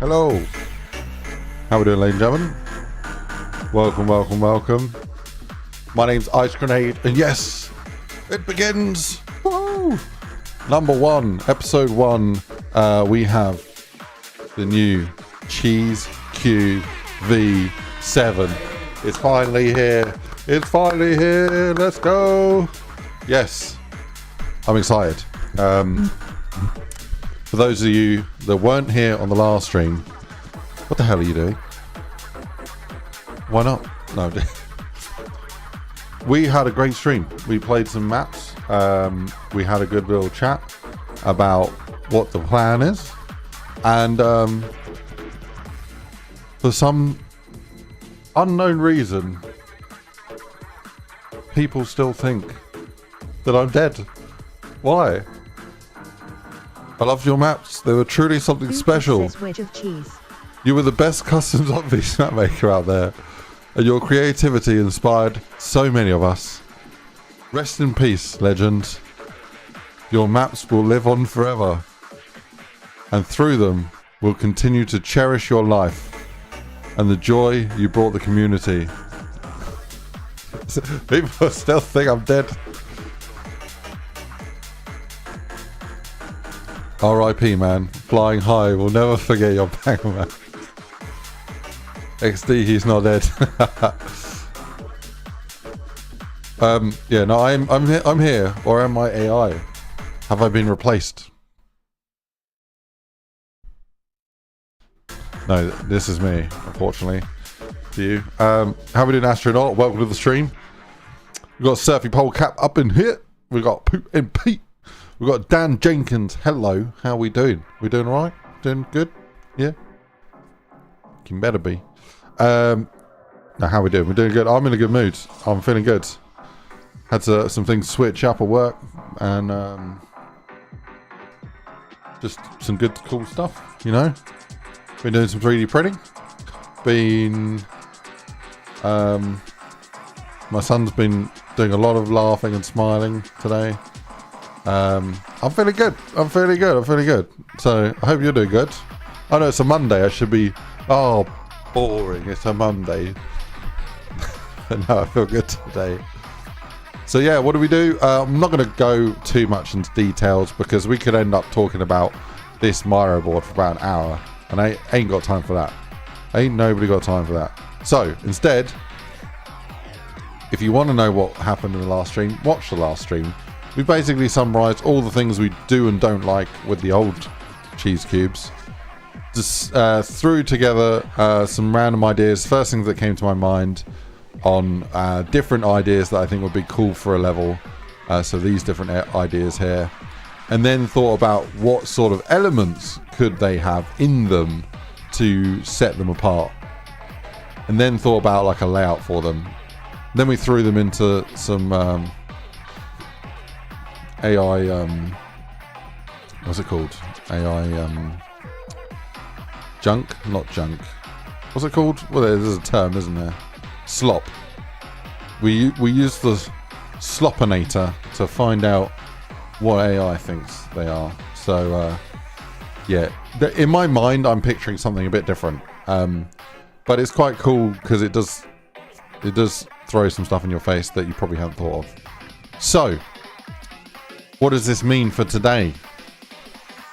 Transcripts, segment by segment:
Hello, how we doing, ladies and gentlemen? Welcome, welcome, welcome. My name's IceGrenade, and yes, it begins. Woo! Number 1, episode 1. We have the new Cheese QV7. It's finally here. It's finally here. Let's go. Yes, I'm excited. For those of you that weren't here on the last stream, what the hell are you doing? Why not? No. We had a great stream. We played some maps. We had a good little chat about what the plan is. And for some unknown reason, people still think that I'm dead. Why? I loved your maps. They were truly something special. You were the best custom zombies map maker out there, and your creativity inspired so many of us. Rest in peace, legend. Your maps will live on forever, and through them, we'll continue to cherish your life and the joy you brought the community. People still think I'm dead. R.I.P. man, flying high, we'll never forget your bang, man. XD, he's not dead. Yeah, no, I'm here, or am I AI? Have I been replaced? No, this is me, unfortunately. To you. How we doing, astronaut? Welcome to the stream. We've got Surfy Polecap up in here. We've got Poop and Pete. We've got Dan Jenkins. Hello, how we doing? We doing all right? Doing good? Yeah? You better be. Now, how we doing? We're doing good. I'm in a good mood. I'm feeling good. Had some things switch up at work, and just some good, cool stuff, you know? Been doing some 3D printing. My son's been doing a lot of laughing and smiling today. I'm feeling good. I'm feeling good. So I hope you're doing good. I know it's a Monday. I should be, boring. It's a Monday. But no, I feel good today. So yeah, what do we do? I'm not going to go too much into details because we could end up talking about this Miro board for about an hour, and I ain't got time for that. Ain't nobody got time for that. So instead, if you want to know what happened in the last stream, watch the last stream. We basically summarised all the things we do and don't like with the old cheese cubes. Just threw together some random ideas, first things that came to my mind on different ideas that I think would be cool for a level. So these different ideas here. And then thought about what sort of elements could they have in them to set them apart. And then thought about like a layout for them. Then we threw them into some AI, what's it called? AI, junk? Not junk. What's it called? Well, there's a term, isn't there? Slop. We use the Slopinator to find out what AI thinks they are. So, yeah. In my mind, I'm picturing something a bit different. But it's quite cool because it does throw some stuff in your face that you probably haven't thought of. So, what does this mean for today?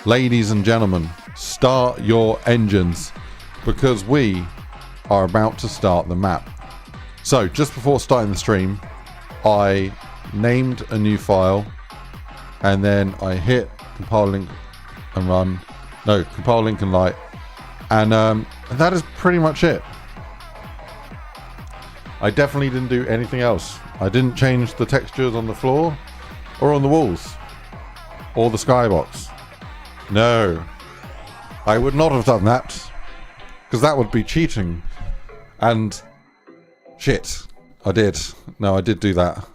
Ladies and gentlemen, start your engines because we are about to start the map. So just before starting the stream, I named a new file and then I hit compile link and run. No, compile link and light. And that is pretty much it. I definitely didn't do anything else. I didn't change the textures on the floor or on the walls or the skybox. No, I would not have done that because that would be cheating. And shit, I did. No, I did do that.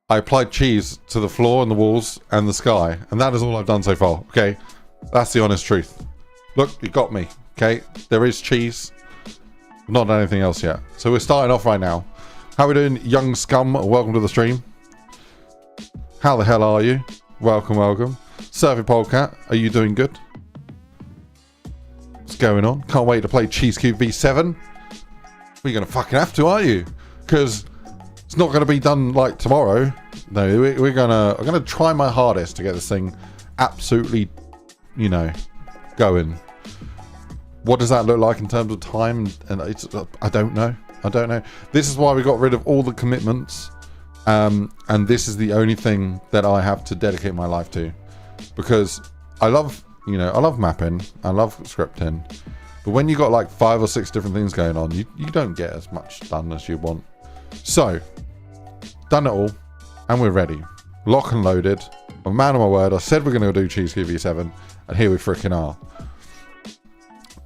I applied cheese to the floor and the walls and the sky, and that is all I've done so far. Okay, that's the honest truth. Look, you got me. Okay, there is cheese. Not done anything else yet. So we're starting off right now. How we doing, young scum? Welcome to the stream. How the hell are you? Welcome, welcome. Surfing Polecat, are you doing good? What's going on? Can't wait to play Cheese Cube V7. We're gonna fucking have to, aren't you? Because it's not gonna be done like tomorrow. No, I'm gonna try my hardest to get this thing absolutely, you know, going. What does that look like in terms of time? And I don't know. I don't know. This is why we got rid of all the commitments. And this is the only thing that I have to dedicate my life to. Because I love, you know, I love mapping. I love scripting. But when you got like 5 or 6 different things going on, you don't get as much done as you want. So, done it all. And we're ready. Lock and loaded. I'm a man of my word. I said we're going to do Cheese Cube V7. And here we freaking are.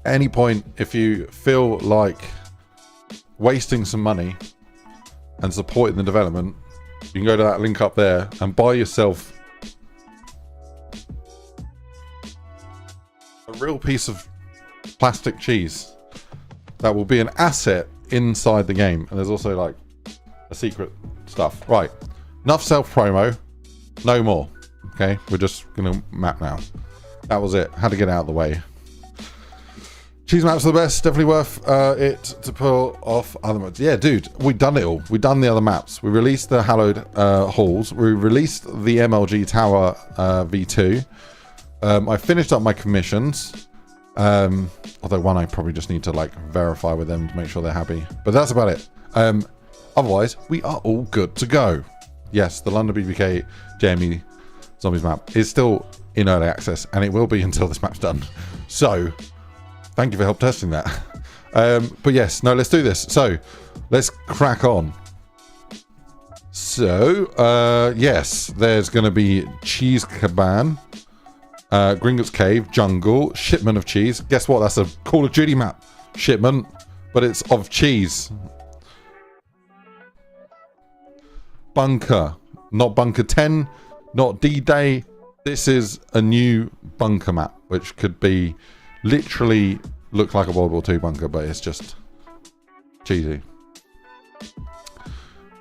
Any point, if you feel like wasting some money and supporting the development, you can go to that link up there and buy yourself a real piece of plastic cheese that will be an asset inside the game. And there's also like a secret stuff. Right, enough self-promo, no more. Okay, we're just gonna map now. That was it. Had to get out of the way. Cheese maps are the best. Definitely worth it to pull off other modes. Yeah, dude, we've done it all. We've done the other maps. We released the Hallowed Halls. We released the MLG Tower V2. I finished up my commissions. Although one I probably just need to like verify with them to make sure they're happy. But that's about it. Otherwise, we are all good to go. Yes, the London BBK JME Zombies map is still in early access, and it will be until this map's done. So, thank you for help testing that. But yes, no, let's do this. So, let's crack on. So, yes, there's going to be Cheese Cabana, Gringotts Cave, Jungle, Shipment of Cheese. Guess what? That's a Call of Duty map. Shipment, but it's of cheese. Bunker. Not Bunker 10, not D-Day. This is a new bunker map, which could be literally look like a World War II bunker, but it's just cheesy.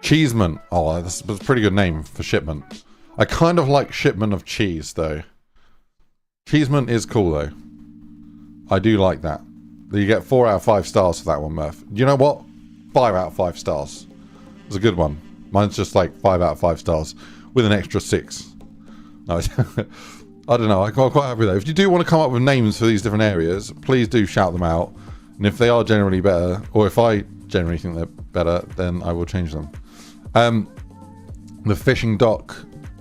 Cheeseman. Oh, that's a pretty good name for shipment. I kind of like Shipment of Cheese, though. Cheeseman is cool, though. I do like that. You get 4 out of 5 stars for that one, Murph. You know what? 5 out of 5 stars. It's a good one. Mine's just like 5 out of 5 stars with an extra 6. No, I don't know. I'm quite happy with that. If you do want to come up with names for these different areas, please do shout them out. And if they are generally better, or if I generally think they're better, then I will change them. The fishing dock.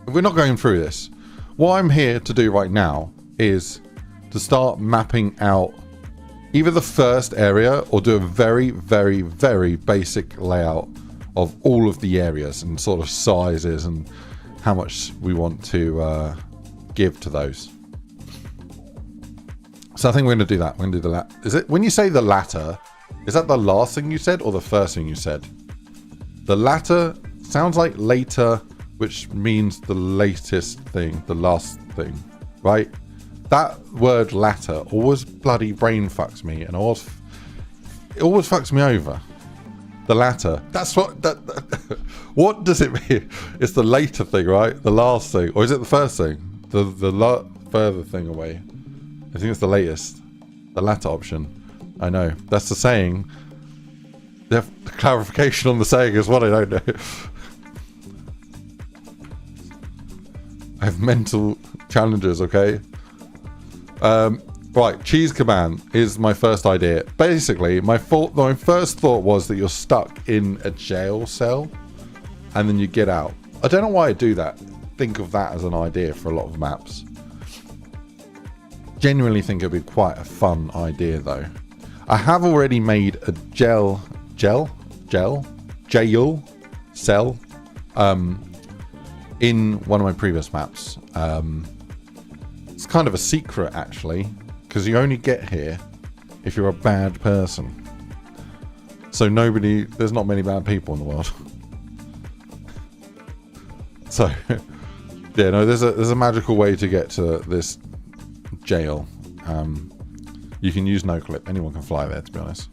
We're not going through this. What I'm here to do right now is to start mapping out either the first area or do a very, very, very basic layout of all of the areas and sort of sizes and how much we want to give to those. So I think we're going to do that. We're going to do the latter. Is it when you say the latter? Is that the last thing you said or the first thing you said? The latter sounds like later, which means the latest thing, the last thing, right? That word latter always bloody brain fucks me, and it always fucks me over. The latter. That's what what does it mean? It's the later thing, right? The last thing, or is it the first thing? The further thing away. I think it's the latest. The latter option. I know. That's the saying. The clarification on the saying is what I don't know. I have mental challenges, okay? Right, Cheese Cabana is my first idea. Basically, my first thought was that you're stuck in a jail cell and then you get out. I don't know why I do that. Think of that as an idea for a lot of maps. Genuinely think it'd be quite a fun idea though. I have already made a jail cell in one of my previous maps. It's kind of a secret actually, because you only get here if you're a bad person. So there's not many bad people in the world. So, yeah, no, there's a magical way to get to this jail. You can use no clip. Anyone can fly there, to be honest.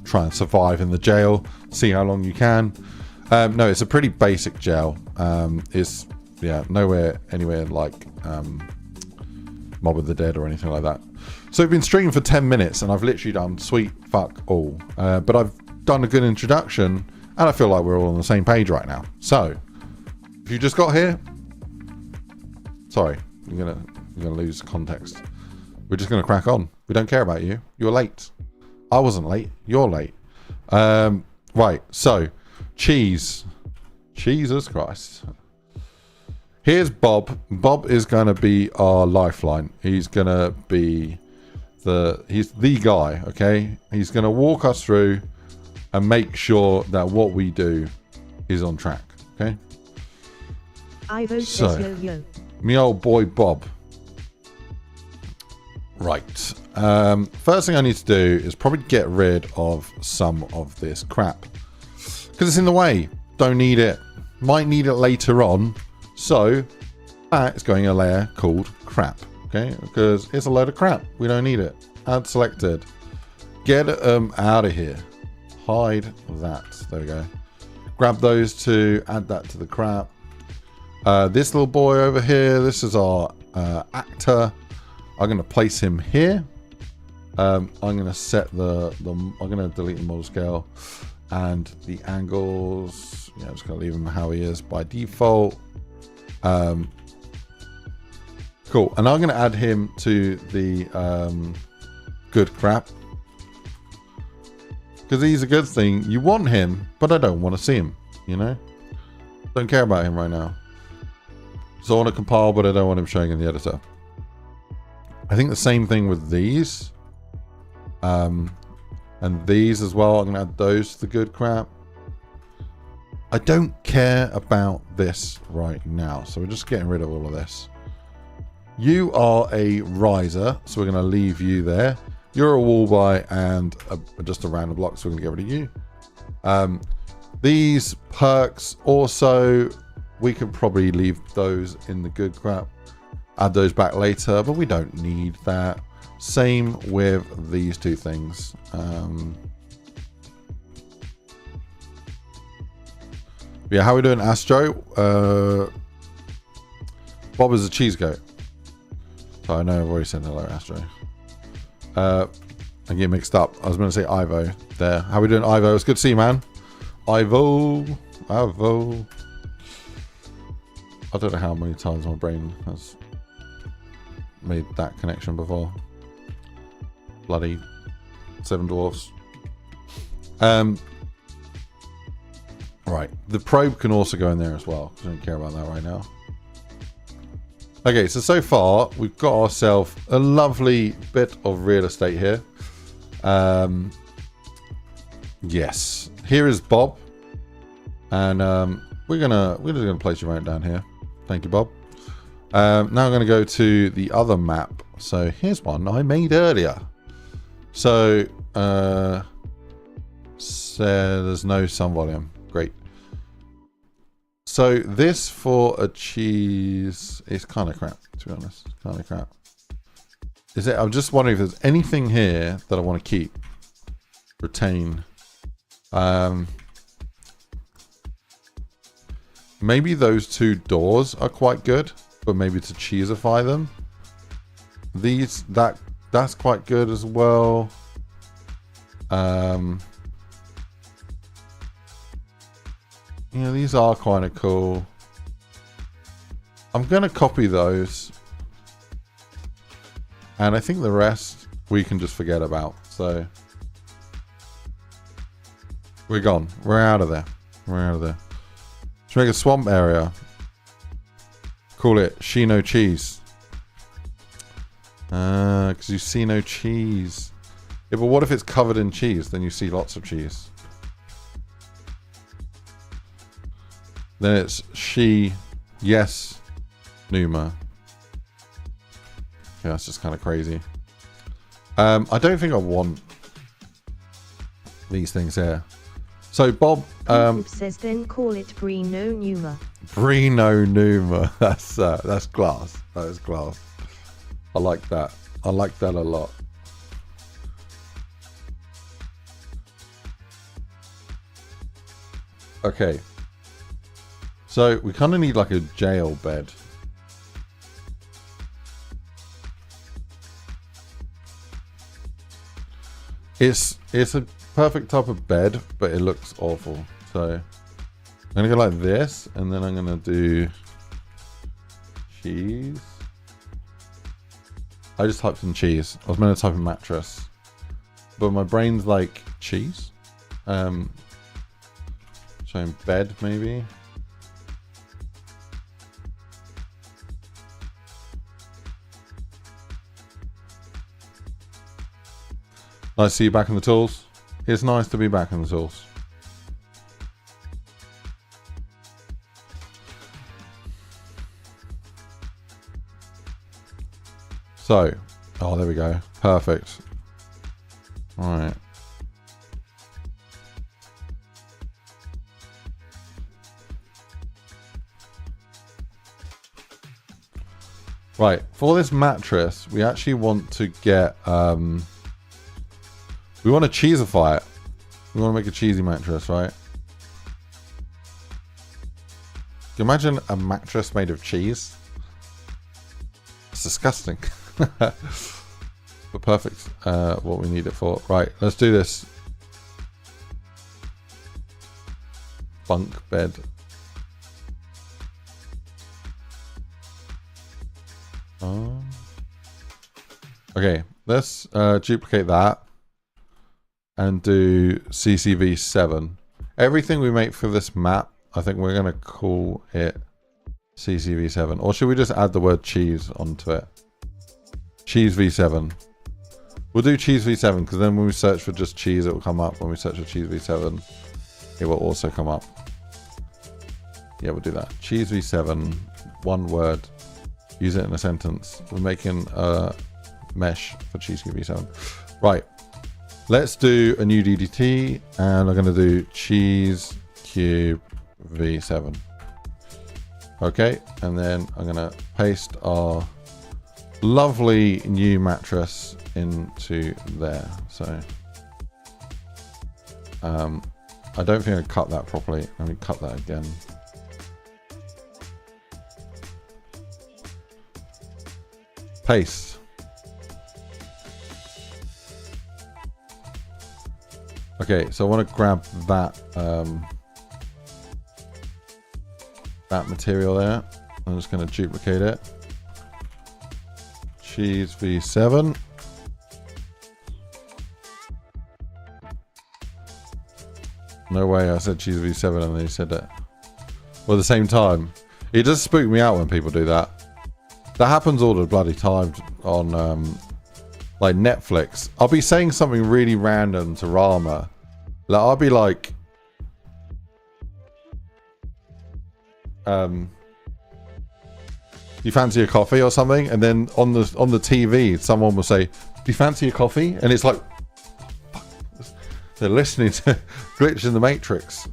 Try and survive in the jail. See how long you can. No, it's a pretty basic jail. It's, yeah, nowhere, anywhere like Mob of the Dead or anything like that. So we've been streaming for 10 minutes and I've literally done sweet fuck all. But I've done a good introduction and I feel like we're all on the same page right now. So, if you just got here, sorry, you're gonna lose context. We're just gonna crack on. We don't care about you. You're late. I wasn't late. You're late. Right. So, cheese. Jesus Christ. Here's Bob. Bob is gonna be our lifeline. He's gonna be he's the guy. Okay. He's gonna walk us through and make sure that what we do is on track. Okay. So, me old boy Bob. Right. First thing I need to do is probably get rid of some of this crap. Because it's in the way. Don't need it. Might need it later on. So, that is going in a layer called crap. Okay? Because it's a load of crap. We don't need it. Add selected. Get them out of here. Hide that. There we go. Grab those two. Add that to the crap. This little boy over here. This is our actor. I'm going to place him here. I'm going to set I'm going to delete the model scale and the angles. Yeah, I'm just going to leave him how he is by default. Cool. And I'm going to add him to the good crap. Because he's a good thing. You want him, but I don't want to see him. You know? Don't care about him right now. So I want to compile, but I don't want him showing in the editor. I think the same thing with these. And these as well. I'm going to add those to the good crap. I don't care about this right now. So we're just getting rid of all of this. You are a riser. So we're going to leave you there. You're a wall buy and just a random block. So we're going to get rid of you. These perks also, we could probably leave those in the good crap. Add those back later, but we don't need that. Same with these two things. Yeah, how are we doing, Astro? Bob is a cheese goat. So I know I've already said hello, Astro. I get mixed up. I was going to say Ivo there. How are we doing, Ivo? It's good to see you, man. Ivo. I don't know how many times my brain has made that connection before. Bloody Seven Dwarfs. Right. The probe can also go in there as well. I don't care about that right now. Okay, so far we've got ourselves a lovely bit of real estate here. Yes. Here is Bob. And we're just gonna place you right down here. Thank you, Bob. Now I'm going to go to the other map. So here's one I made earlier. So there's no sun volume. Great. So this for a cheese is kind of crap, to be honest. Kind of crap. Is it? I'm just wondering if there's anything here that I want to keep, retain. Maybe those two doors are quite good, but maybe to cheesify them. That's quite good as well. You know, these are kind of cool. I'm gonna copy those, and I think the rest we can just forget about. So we're gone. We're out of there. We're out of there. Let's make a swamp area. Call it Shino cheese. Because you see no cheese. Yeah, but what if it's covered in cheese? Then you see lots of cheese. Then it's yes, Numa. Yeah, that's just kind of crazy. I don't think I want these things here. So Bob says then call it Brie no Numa. Brie no Numa. That's class. That is class. I like that. I like that a lot. Okay. So we kind of need like a jail bed. It's a perfect type of bed, but it looks awful. So I'm gonna go like this, and then I'm gonna do cheese. I just typed in cheese. I was meant to type in mattress, but my brain's like cheese. Showing bed maybe. Nice to see you back in the tools. It's nice to be back in the tools. So, oh, there we go. Perfect. All right. Right, for this mattress, we actually want to get, we want to cheesify it. We want to make a cheesy mattress, right? Can you imagine a mattress made of cheese? It's disgusting. But perfect, what we need it for. Right, let's do this. Bunk bed. Okay, let's duplicate that and do CCV7. Everything we make for this map, I think we're going to call it CCV7. Or should we just add the word cheese onto it? Cheese V7. We'll do cheese V7 because then when we search for just cheese, it will come up. When we search for cheese V7, it will also come up. Yeah, we'll do that. Cheese V7, one word. Use it in a sentence. We're making a mesh for cheese cube V7. Right. Let's do a new DDT, and I'm going to do cheese cube V7. Okay, and then I'm going to paste our lovely new mattress into there. So, I don't think I cut that properly. Let me cut that again. Paste. Okay, so I want to grab that that material there. I'm just going to duplicate it. Cheese V7. No way I said cheese V7 and then you said it. Well, at the same time. It does spook me out when people do that. That happens all the bloody time on like Netflix. I'll be saying something really random to Rama. Like I'll be like, you fancy a coffee or something? And then on the TV, someone will say, do you fancy a coffee? And it's like, they're listening to Glitch in the Matrix.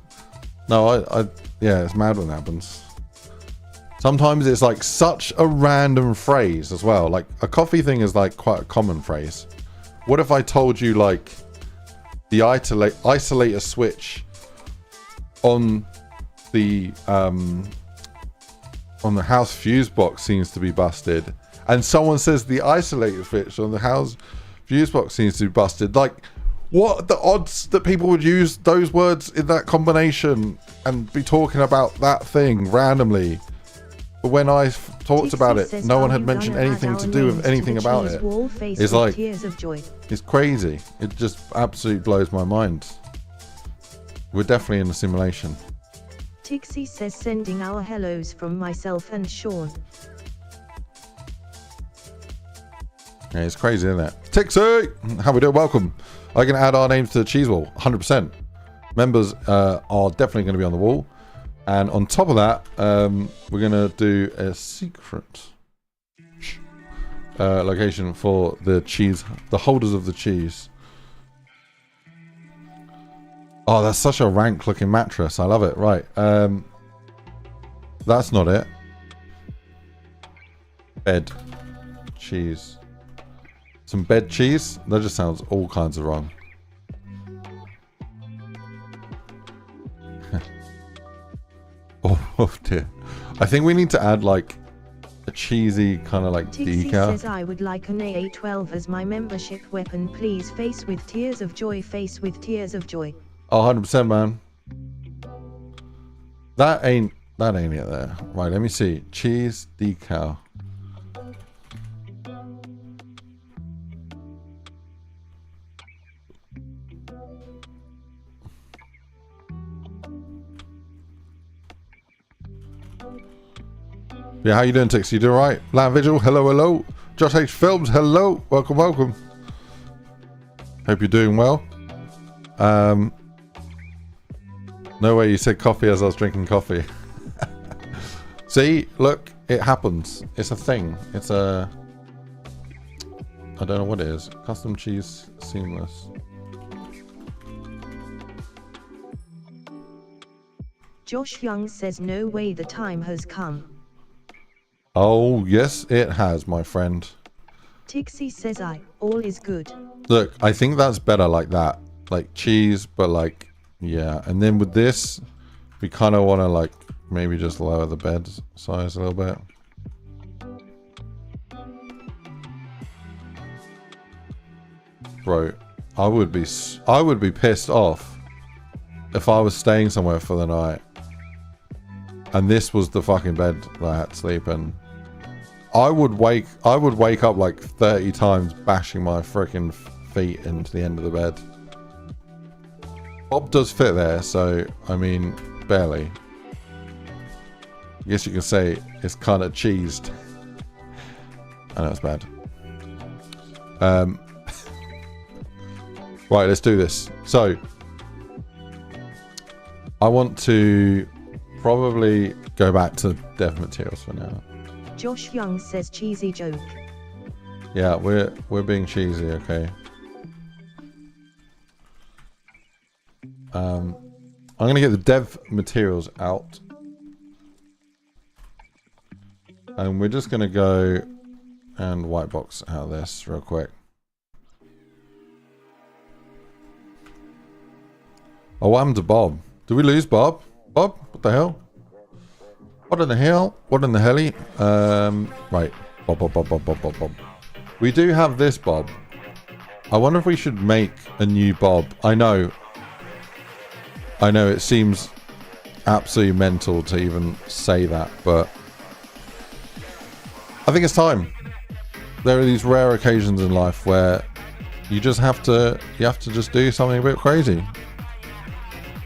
No, yeah, it's mad when that happens. Sometimes it's like such a random phrase as well. Like a coffee thing is like quite a common phrase. What if I told you like the isolator switch on the house fuse box seems to be busted, and someone says the isolator switch on the house fuse box seems to be busted? Like, what are the odds that people would use those words in that combination and be talking about that thing randomly? But when I talked about it, no one had mentioned anything to do with anything about it. It's like, it's crazy. It just absolutely blows my mind. We're definitely in a simulation. Tixie says sending our hellos from myself and Sean. Yeah, it's crazy, isn't it? Tixie! How we doing? Welcome. I can add our names to the cheese wall, 100%. Members are definitely going to be on the wall. And on top of that, we're going to do a secret location for the cheese, the holders of the cheese. Oh, that's such a rank looking mattress. I love it. Right. That's not it. Bed. Cheese. Some bed cheese? That just sounds all kinds of wrong. Oh dear. I think we need to add like a cheesy kind of like Tixie decal. says I would like an AA12 as my membership weapon, please. Face with tears of joy, face with tears of joy. Oh, 100%, man. That ain't it there. Right, let me see. Cheese decal. Yeah, how you doing, Tix? You doing right? Land Vigil, hello, hello. Josh H Films, hello. Welcome, welcome. Hope you're doing well. No way you said coffee as I was drinking coffee. See, look, it happens. It's a thing. It's a... I don't know what it is. Custom cheese seamless. Josh Young says no way, the time has come. Oh, yes, it has, my friend. Tixie says all is good. Look, I think that's better like that. Like cheese, but like, yeah. And then with this, we kind of want to like maybe just lower the bed size a little bit. Bro, I would be pissed off if I was staying somewhere for the night and this was the fucking bed that I had to sleep in. I would wake up like 30 times bashing my freaking feet into the end of the bed. Bob does fit there, so I mean, barely. I guess you can say it's kind of cheesed. I know it's bad. Right, let's do this. So, I want to probably go back to dev materials for now. Josh Young says cheesy joke. Yeah, we're being cheesy, okay. I'm gonna get the dev materials out, and we're just gonna go and white box out this real quick. Oh, what happened to Bob? Did we lose Bob? Bob? What the hell? What in the hell? What in the helly? Right. Bob. We do have this Bob. I wonder if we should make a new Bob. I know it seems absolutely mental to even say that, but I think it's time. There are these rare occasions in life where you just have to just do something a bit crazy.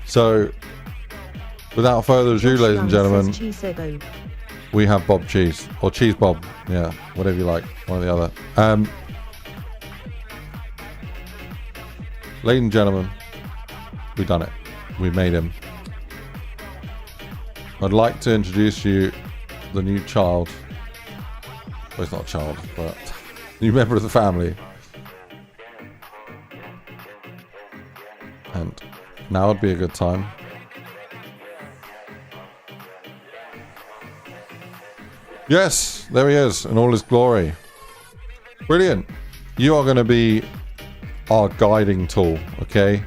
So, without further ado, ladies and gentlemen, we have Bob Cheese. Or Cheese Bob. Yeah, whatever you like. One or the other. Ladies and gentlemen, we've done it. We made him. I'd like to introduce you the new child. Well, it's not a child, but new member of the family. And now would be a good time. Yes, there he is in all his glory. Brilliant. You are going to be our guiding tool, okay?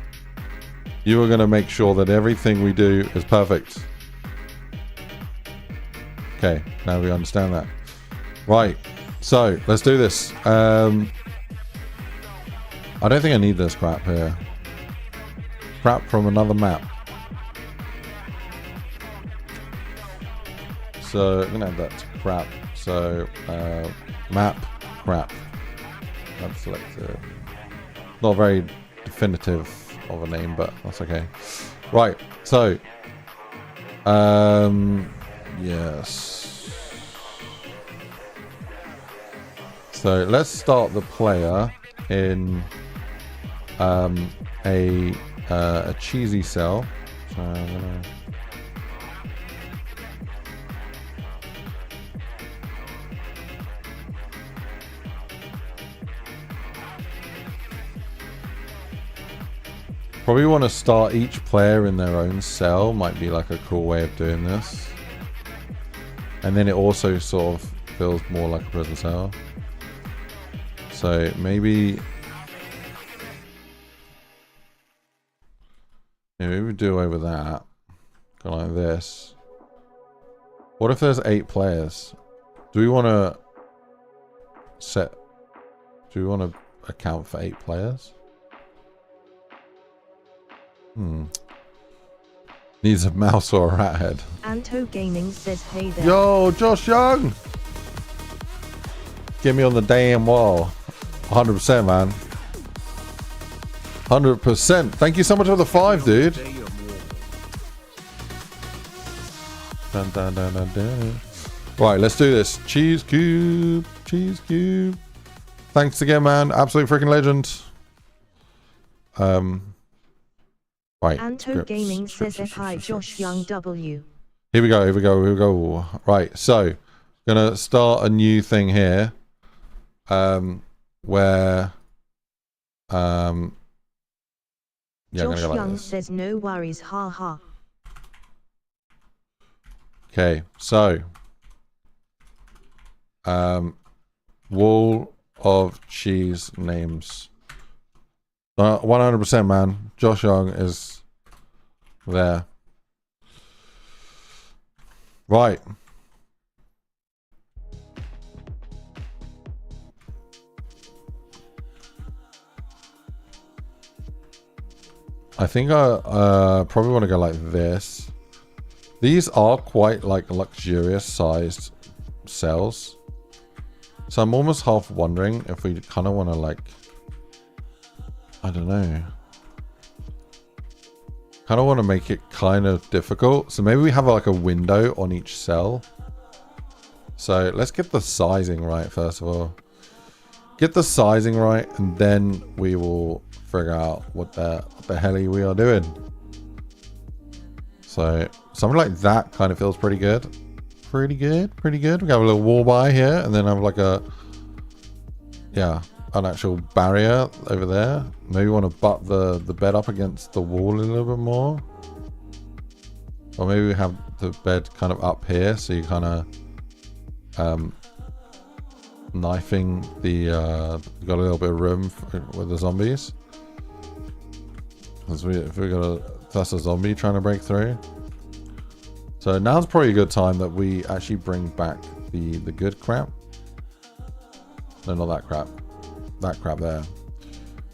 You are going to make sure that everything we do is perfect. Okay, now we understand that. Right, so let's do this. I don't think I need this crap here. Crap from another map. So I'm gonna add that to crap. So map crap. Map selected. Not very definitive of a name, but that's okay. Right. So yes. So let's start the player in a cheesy cell. So I'm gonna Probably want to start each player in their own cell. Might be like a cool way of doing this. And then it also sort of feels more like a prison cell. So maybe we do away with that. Go like this. What if there's 8 players? Do we want to account for 8 players? Needs a mouse or a rat head. Anto Gaming says, hey there. Yo, Josh Young! Get me on the damn wall. 100%, man. 100%. Thank you so much for the 5, dude. Dun, dun, dun, dun, dun. Right, let's do this. Cheese cube. Cheese cube. Thanks again, man. Absolute freaking legend. Right. Anto Gaming says, hi, Josh Young W. Here we go. Right, so gonna start a new thing here. Where yeah, Josh go like Young this. says, no worries, haha. Okay, so wall of cheese names. 100%, man. Josh Young is there. Right. I think I probably want to go like this. These are quite like luxurious sized cells. So I'm almost half wondering if we kind of want to like, I don't know. Kind of want to make it kind of difficult. So maybe we have like a window on each cell. So let's get the sizing right first of all. Get the sizing right and then we will figure out what the hell we are doing. So something like that kind of feels pretty good. Pretty good. We got a little wall by here and then have like a, yeah, an actual barrier over there. Maybe want to butt the bed up against the wall a little bit more. Or maybe we have the bed kind of up here so you kind of knifing the you got a little bit of room with the zombies. Because that's a zombie trying to break through. So now's probably a good time that we actually bring back the good crap. No, not that crap. That crap there.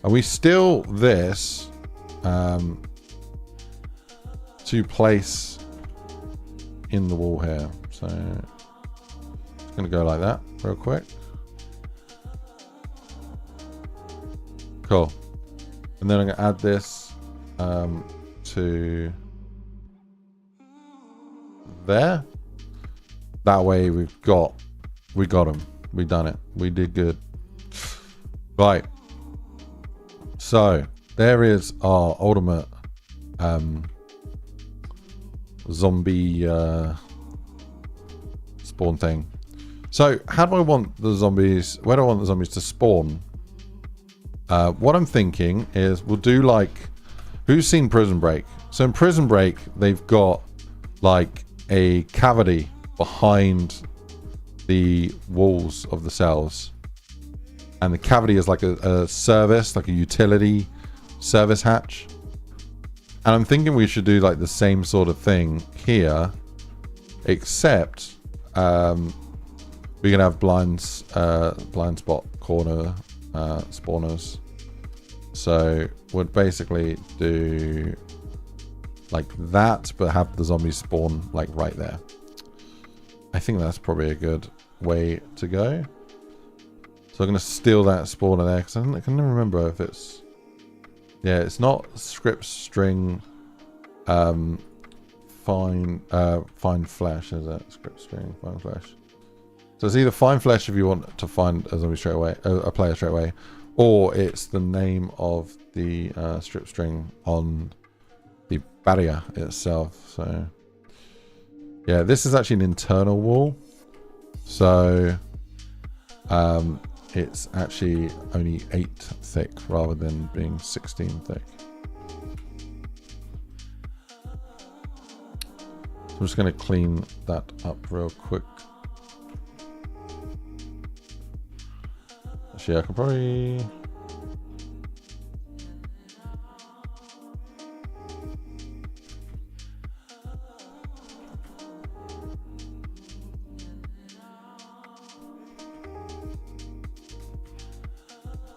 And we steal this to place in the wall here. So it's going to go like that real quick. Cool. And then I'm going to add this to there. That way we got them. We done it. We did good. Right. So there is our ultimate zombie spawn thing. So how do I want the zombies? Where do I want the zombies to spawn? What I'm thinking is we'll do like, who's seen Prison Break? So in Prison Break, they've got like a cavity behind the walls of the cells. And the cavity is like a service, like a utility service hatch. And I'm thinking we should do like the same sort of thing here, except we can have blind spot corner spawners. So we'd basically do like that, but have the zombies spawn like right there. I think that's probably a good way to go. So I'm going to steal that spawner there because I can never remember if it's, yeah, it's not script string find flesh, is it? Script string find flesh. So it's either find flesh if you want to find a zombie straight away, a player straight away, or it's the name of the strip string on the barrier itself. So yeah, this is actually an internal wall. So it's actually only 8 thick rather than being 16 thick. I'm just going to clean that up real quick. Actually, I could probably...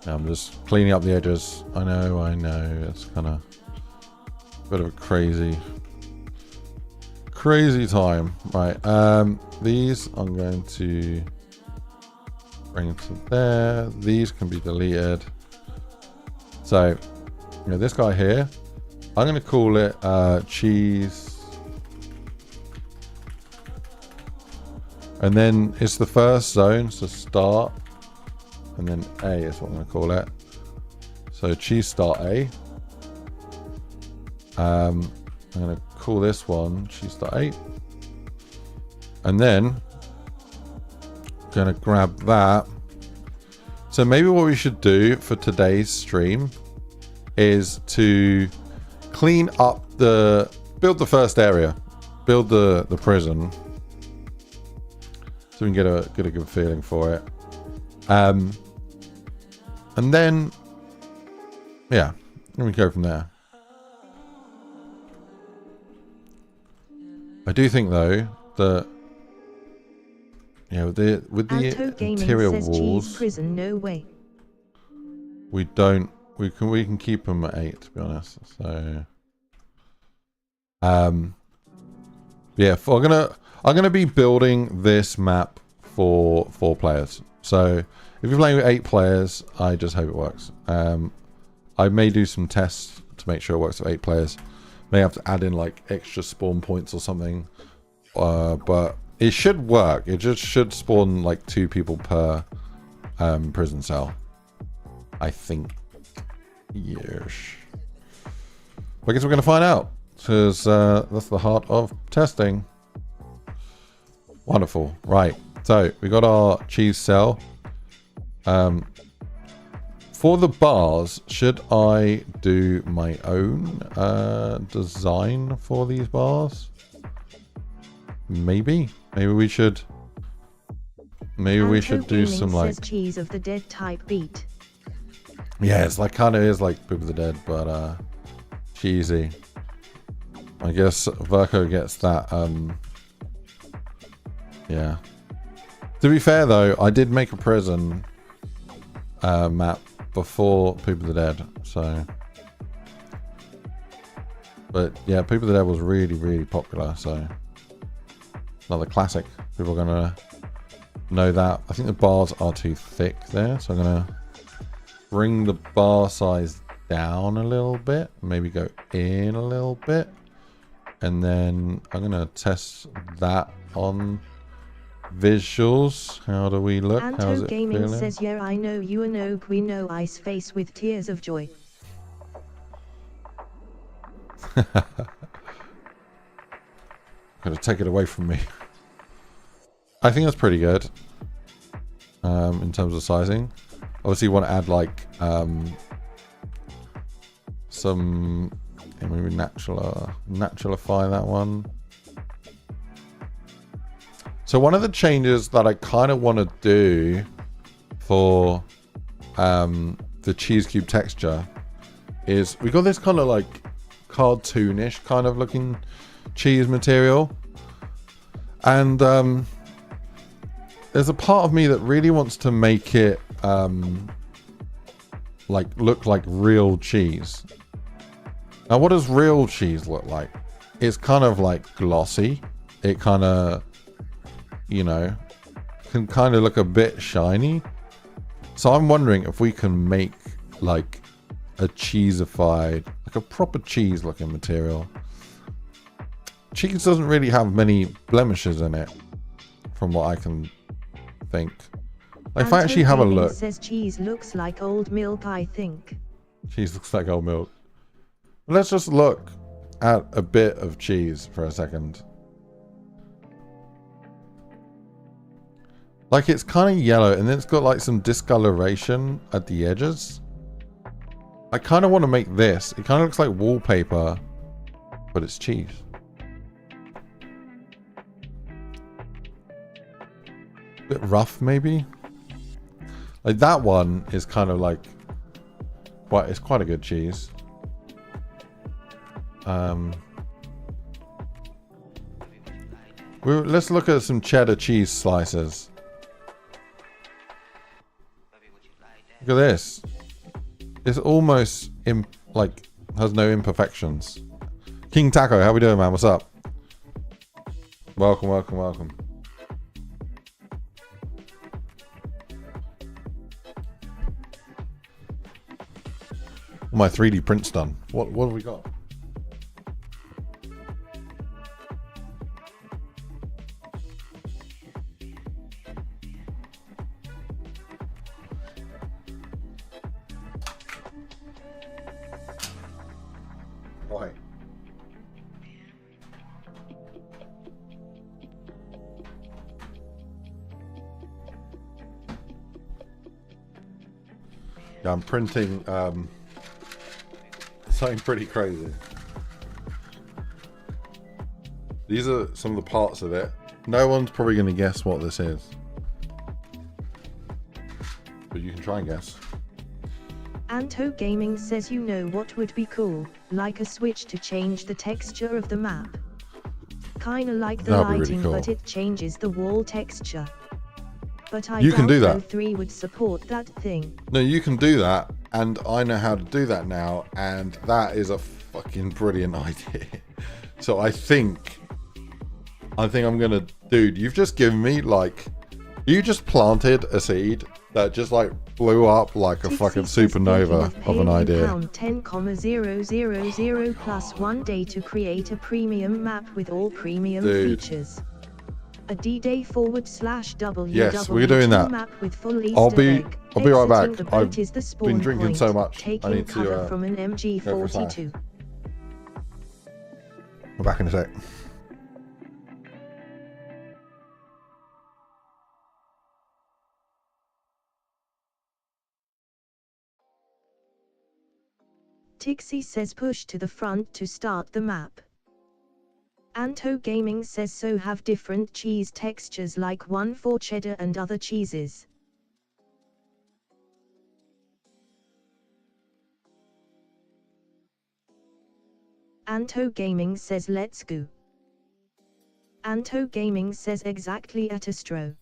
I'm just cleaning up the edges. I know. It's kind of a bit of a crazy time. Right. These I'm going to bring to there. These can be deleted. So, you know, this guy here, I'm going to call it cheese. And then it's the first zone, so start. And then A is what I'm going to call it. So cheese start A. I'm going to call this one cheese start 8. And then I'm going to grab that. So maybe what we should do for today's stream is to clean up build the first area, build the prison, so we can get a good feeling for it. And then, yeah, let me go from there. I do think though that, you know, with the interior walls, prison, no way. we can keep them at 8, to be honest. So, yeah, I'm gonna be building this map for 4 players. So if you're playing with 8 players, I just hope it works. I may do some tests to make sure it works with 8 players. May have to add in like extra spawn points or something, but it should work. It just should spawn like 2 people per prison cell, I think. Yes. I guess we're gonna find out, because that's the heart of testing. Wonderful. Right. So we got our cheese cell. For the bars, should I do my own design for these bars? Maybe we should. Maybe we should do some like cheese of the dead type beat. Yeah, it's like kind of is like Poop of the Dead, but cheesy. I guess Verco gets that. Yeah. To be fair though, I did make a prison map before Poop of the Dead, so. But yeah, Poop of the Dead was really popular, so. Another classic. People are gonna know that. I think the bars are too thick there, so I'm gonna bring the bar size down a little bit, maybe go in a little bit, and then I'm gonna test that on visuals. How do we look? Anto How's it Gaming feeling? says, yeah, I know you and Oak, we know Ice Face with tears of joy. Gotta take it away from me. I think that's pretty good. In terms of sizing. Obviously you want to add like some maybe naturalify that one. So one of the changes that I kind of want to do for the cheese cube texture is we got this kind of like cartoonish kind of looking cheese material, and there's a part of me that really wants to make it like look like real cheese. Now what does real cheese look like? It's kind of like glossy. It kind of, you know, can kind of look a bit shiny. So I'm wondering if we can make like a cheesified, like a proper cheese looking material. Cheese doesn't really have many blemishes in it, from what I can think. If I actually have a look. Says cheese looks like old milk, I think. Cheese looks like old milk. Let's just look at a bit of cheese for a second. Like it's kind of yellow and then it's got like some discoloration at the edges. I kind of want to make this. It kind of looks like wallpaper, but it's cheese. bit rough, maybe. Like that one is kind of like, it's quite a good cheese. Let's look at some cheddar cheese slices. Look at this. It's almost like has no imperfections. King Taco, how we doing, man? What's up? Welcome, welcome, welcome. My 3D print's done. What have we got? Why? Yeah, I'm printing something pretty crazy. These are some of the parts of it. No one's probably going to guess what this is, but you can try and guess. Anto Gaming says, you know what would be cool, like a switch to change the texture of the map. Kinda like the That'd be lighting, really cool. but it changes the wall texture. But I You can do doubt that. 3 would support that thing. No, you can do that, and I know how to do that now, and that is a fucking brilliant idea. So I think I'm gonna, dude, you've just given me, like, you just planted a seed that just like blew up like a Tixie fucking says, supernova thinking of an idea. Pound 10,000 plus 1 day to create a premium map with all premium Dude. features. A D-Day /WW Yes, we're doing that. map with full Easter I'll be egg. right back. Exiting the boat is the spawn been drinking point. so much. I Taking need to cover from an go for a MG42. We're back in a sec. Tixie says push to the front to start the map. Anto Gaming says so have different cheese textures, like one for cheddar and other cheeses. Anto Gaming says let's go. Anto Gaming says exactly at Astro.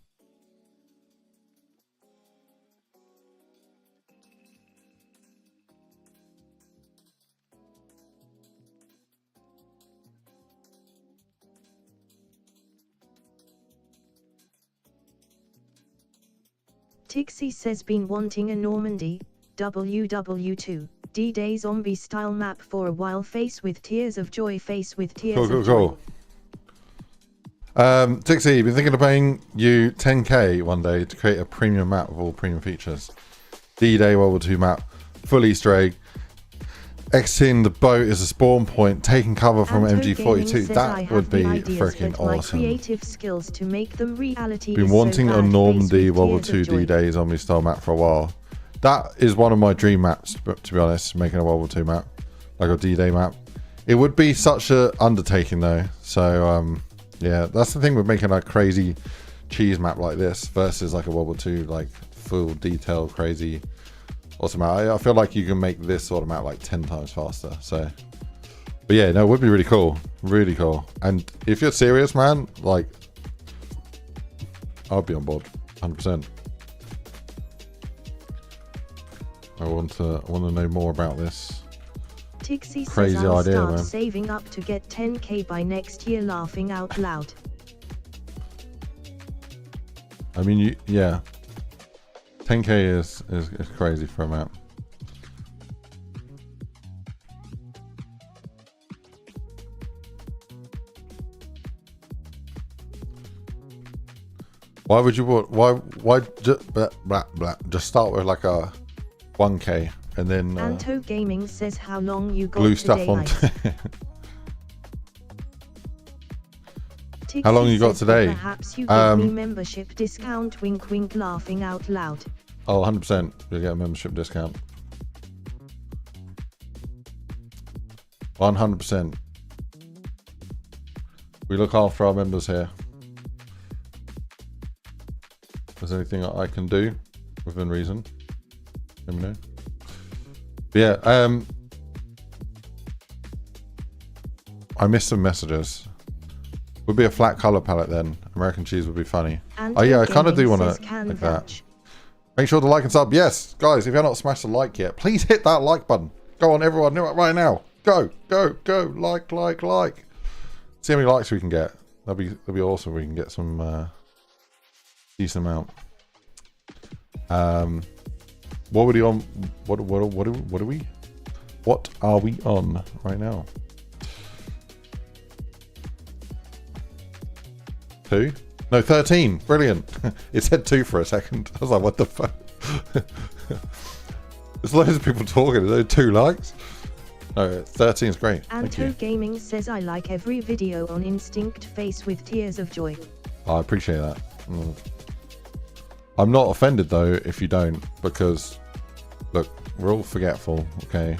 Tixie says been wanting a Normandy, WW2, D-Day zombie style map for a while, face with tears of joy, face with tears of joy. Dixie, been thinking of paying you 10k one day to create a premium map with all premium features. D-Day World War II map, full Easter egg. Exiting the boat is a spawn point, taking cover from MG42. That would be freaking awesome. Creative skills to make them reality. Been wanting a Normandy World War II D-Day zombie style map for a while. That is one of my dream maps, to be honest, making a World War II map, like a D-Day map. It would be such a undertaking though. So yeah, that's the thing with making a crazy cheese map like this versus like a World War II, like full detail crazy awesome map. I feel like you can make this sort of map like 10 times faster. So, but yeah, no, it would be really cool, And if you're serious, man, like, I'll be on board, 100%. I want to know more about this. Tixie Crazy says I'll idea, start man. saving up to get 10k by next year, laughing out loud. I mean, yeah. 10k is crazy for a map. Why would you just start with like a 1k and then Anto Gaming says how long you got glue today, stuff on? Tixie How long you got says today? Perhaps you give me membership discount, wink wink, laughing out loud. Oh, 100%. You'll get a membership discount. 100%. We look after our members here. there's anything I can do within reason, let me know. But yeah, I missed some messages. Would be a flat color palette then. American cheese would be funny. Oh yeah, I kind of do want to like that. Make sure to like and sub. Yes, guys, if you're not smashed the like yet, please hit that like button. Go on, everyone, do it right now. Go, go, go! Like. See how many likes we can get. That'd be awesome. We can get some decent amount. What were we on? What are we? What are we on right now? 2? No, 13. Brilliant. It said 2 for a second. I was like, what the fuck? There's loads of people talking. There's 2 likes. No, 13 is great. Anto Gaming says I like every video on Instinct face with tears of joy. Oh, I appreciate that. I'm not offended though if you don't, because look, we're all forgetful, okay?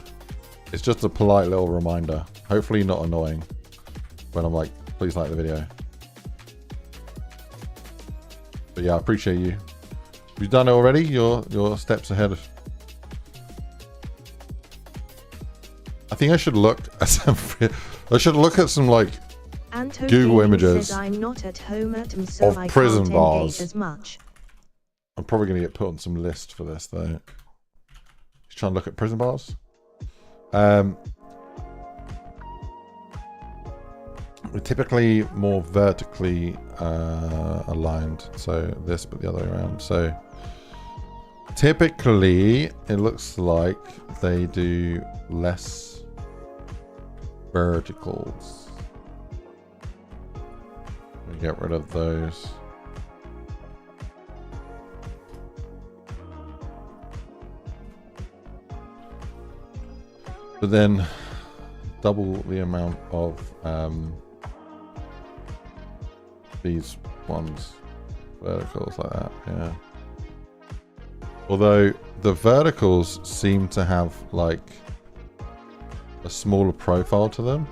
It's just a polite little reminder. Hopefully not annoying when I'm like, please like the video. But yeah, I appreciate you. You've done it already. Your steps ahead. I think I should look at some. I should look at some like Anto Google images I'm not at home at home, so of I prison can't bars. as much. I'm probably going to get put on some list for this though. Just trying to look at prison bars. We're typically more vertically aligned, so this but the other way around. So typically it looks like they do less verticals. We get rid of those. But then double the amount of these ones, verticals like that, yeah. Although the verticals seem to have like a smaller profile to them.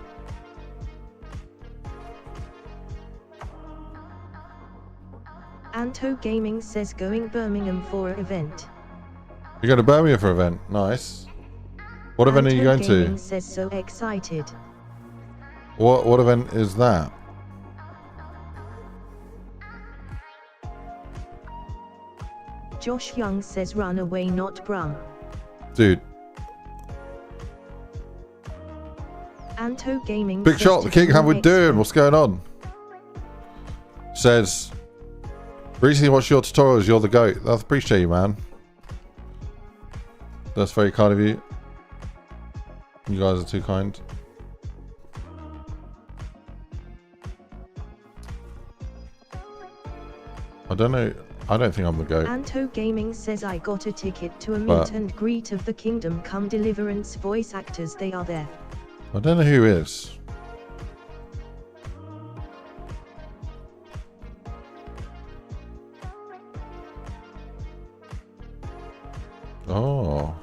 Anto Gaming says going Birmingham for an event. You're going to Birmingham for an event, nice. What event are you going Gaming to? Says so excited. What event is that? Josh Young says run away, not brum. Dude. Anto Gaming Big shot, the king, how we doing? What's going on? Says, recently watched your tutorials, you're the GOAT. I appreciate you, man. That's very kind of you. You guys are too kind. I don't know. I don't think I'm the GOAT. Anto Gaming says I got a ticket to a meet and greet of the Kingdom Come Deliverance voice actors. They are there. I don't know who is. Oh.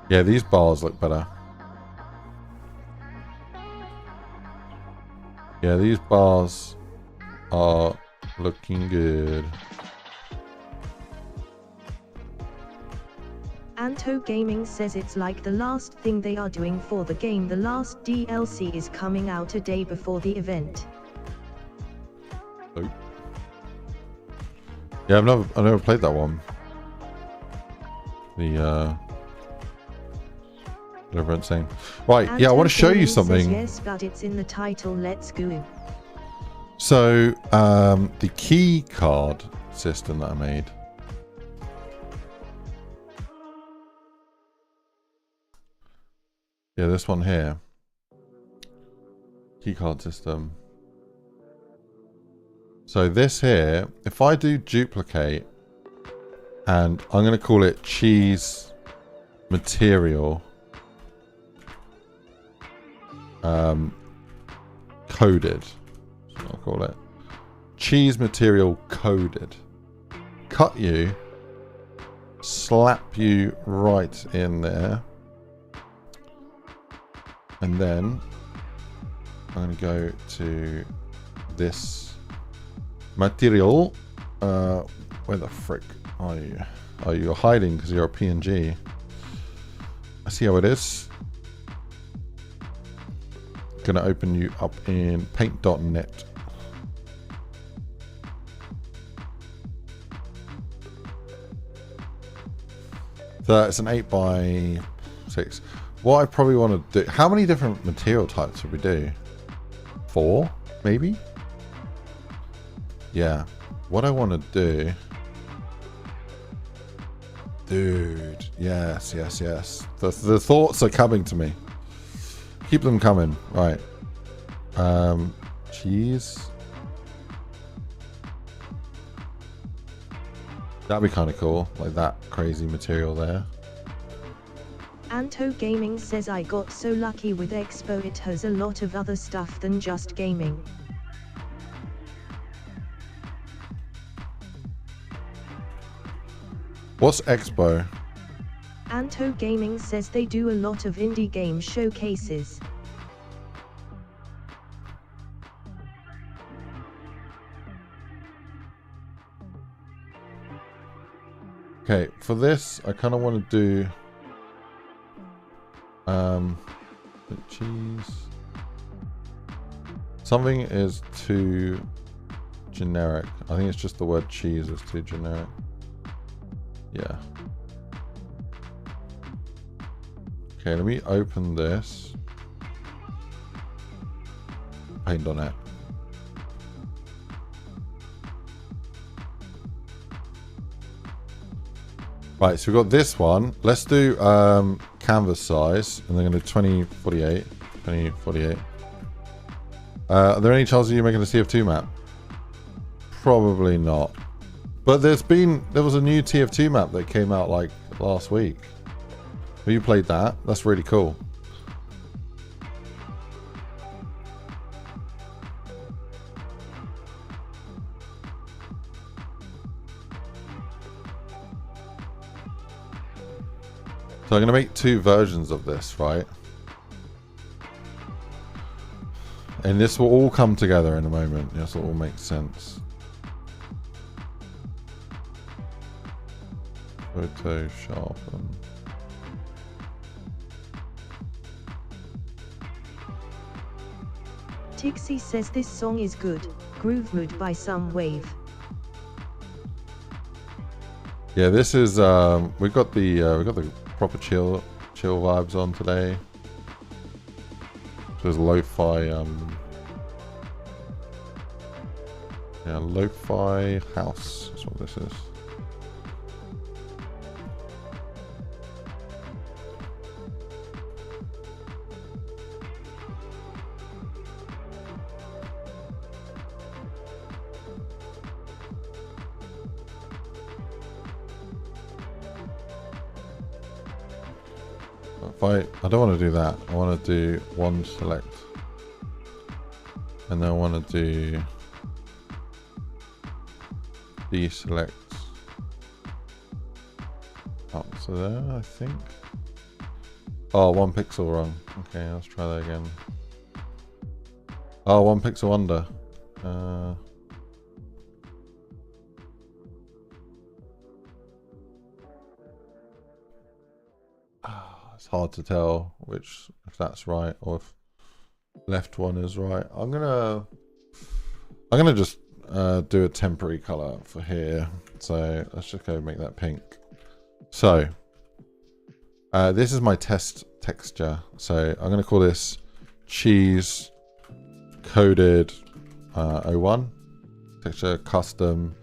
Yeah, these bars look better. Yeah, these bars are looking good. Anto Gaming says it's like the last thing they are doing for the game. The last DLC is coming out a day before the event. Oh. Yeah, I've never played that one. Deliverance thing. Right, Anto yeah, I want to show you something. Says yes, but it's in the title. Let's go. So, the key card system that I made. Yeah, this one here. Key card system. So this here, if I do duplicate, and I'm going to call it cheese material coded. I'll call it cheese material coded. Cut you, slap you right in there. And then I'm going to go to this material. Where the frick are you? Oh, you're hiding because you're a PNG. I see how it is. Gonna open you up in paint.net. So it's an 8 by 6. What I probably want to do, how many different material types would we do? 4, maybe? Yeah. What I want to do, dude, yes. The thoughts are coming to me. Keep them coming. Right. Cheese. That'd be kind of cool, like that crazy material there. Anto Gaming says I got so lucky with Expo, it has a lot of other stuff than just gaming. What's Expo? Anto Gaming says they do a lot of indie game showcases. Okay, for this, I kind of want to do cheese. Something is too generic. I think it's just the word cheese is too generic. Yeah. Okay, let me open this. Paint on it. Right, so we've got this one. Let's do canvas size, and they're going to 2048. 2048. Are there any chances you're making a TF2 map? Probably not. But there was a new TF2 map that came out like last week. Have you played that? That's really cool. So I'm going to make 2 versions of this, right? And this will all come together in a moment. This will all make sense. Photo sharpen. Tixie says this song is good. Groove Mood by Some Wave. Yeah, this is we got the proper chill vibes on today. So there's lo-fi yeah, lo-fi house. That's what this is. I don't want to do that. I want to do one select, and then I want to do deselect up to there, I think. Oh, 1 pixel wrong. Okay, let's try that again. Oh, 1 pixel under. It's hard to tell if that's right or if left one is right. I'm gonna just do a temporary color for here. So let's just go make that pink. So this is my test texture. So I'm gonna call this cheese coded 01 texture custom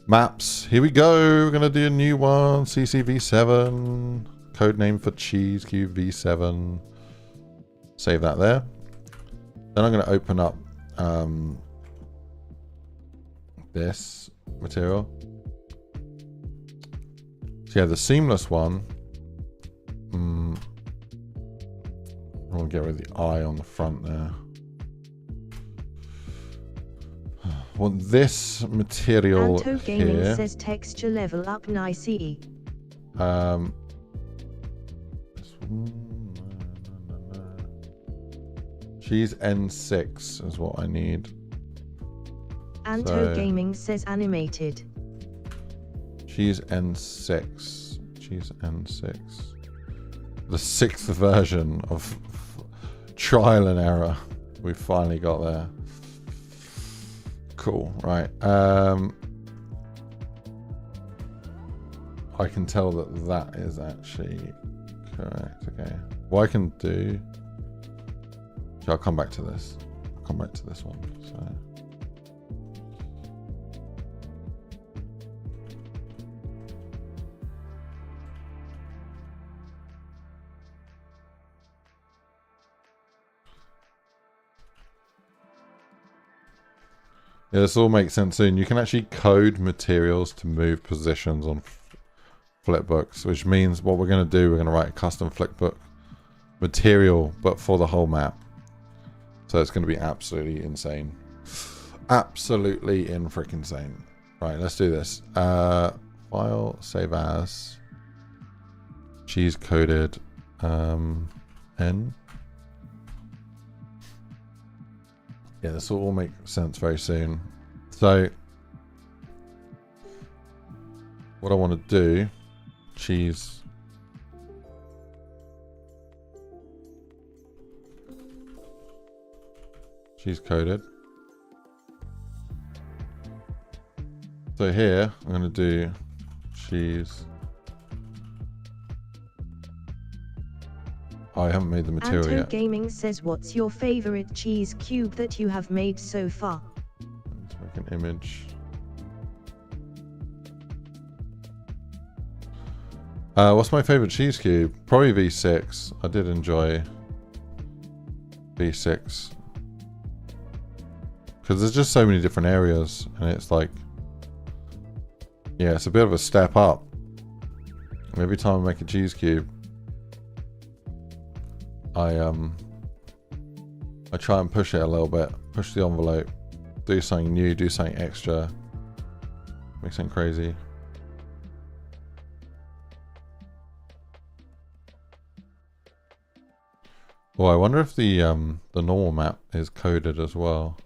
maps. Here we go. We're gonna do a new one. CCV7. Code name for cheese cube v7. Save that there. Then I'm going to open up this material. So yeah, the seamless one. I'll get rid of the eye on the front there. Want this material Anto Gaming here. says texture level up nicely. Cheese N6 is what I need. Anto Gaming says animated. Cheese N6. Cheese N6. The 6th version of trial and error. We finally got there. Cool. Right. I can tell that that is actually correct. Okay. What I can do... I'll come back to this. I'll come back to this one. So... Yeah, this all makes sense soon. You can actually code materials to move positions on flipbooks, which means what we're going to do, we're going to write a custom flipbook material, but for the whole map. So it's going to be absolutely insane. Absolutely in freaking insane. Right, let's do this. File, save as, cheese coded, N. Yeah, this will all make sense very soon. So, what I want to do, cheese. Cheese coded. So here, I'm going to do cheese. Oh, I haven't made the material Anto yet. Gaming says, what's your favorite cheese cube that you have made so far? Let's make an image. What's my favorite cheese cube? Probably V6. I did enjoy V6. Because there's just so many different areas, and it's like, yeah, it's a bit of a step up. Every time I make a cheese cube, I try and push it a little bit, push the envelope, do something new, do something extra, make something crazy. Oh, I wonder if the normal map is coded as well.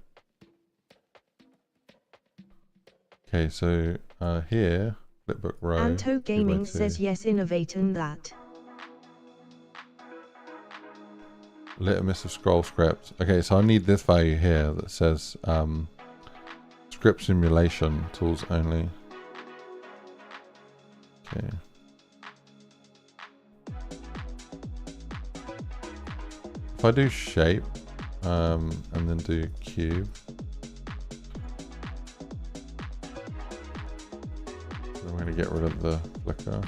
Okay, so here, flipbook row. Anto Gaming says yes, innovate in that. Litmus of scroll script. Okay, so I need this value here that says script simulation tools only. Okay. If I do shape and then do cube. I'm going to get rid of the flicker.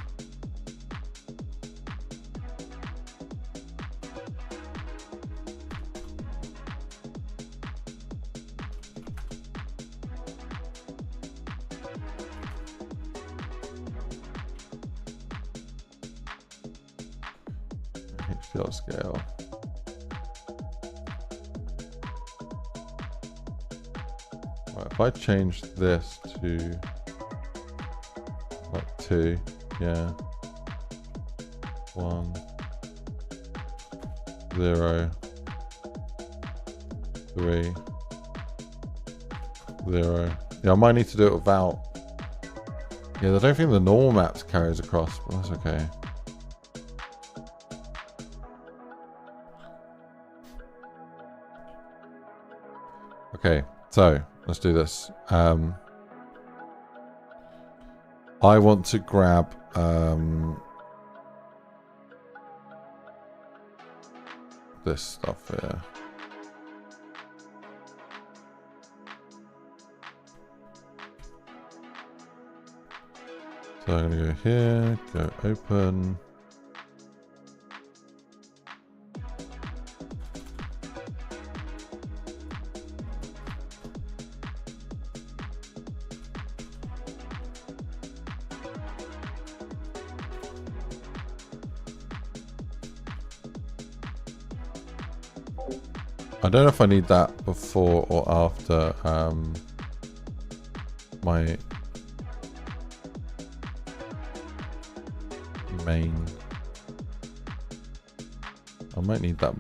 HDL scale. Right, if I change this to like 2, yeah, 1, 0, 3, 0. Yeah, I might need to do it without. Yeah, I don't think the normal maps carries across, but that's okay. Okay, so let's do this. I want to grab this stuff here. So I'm going to go here, go open. I don't know if I need that before or after my main. I might need that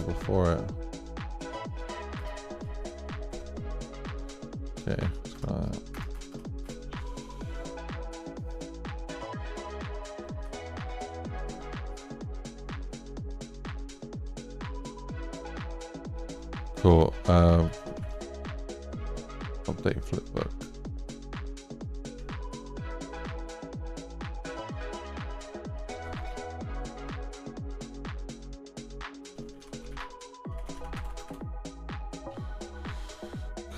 before it. Okay. Cool. Update flipbook.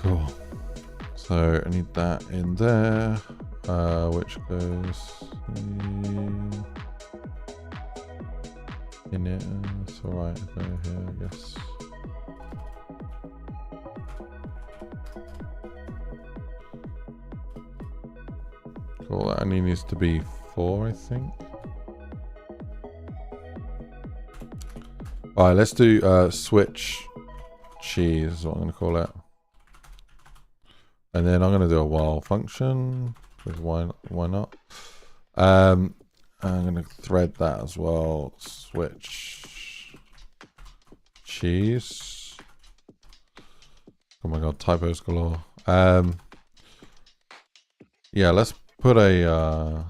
Cool. So I need that in there, which goes in it. It's alright. Go here, I guess. Cool. That only needs to be 4, I think. Alright, let's do switch cheese is what I'm going to call it. And then I'm going to do a while function, because why not? I'm going to thread that as well. Switch cheese. Oh my god, typos galore. Yeah, let's put a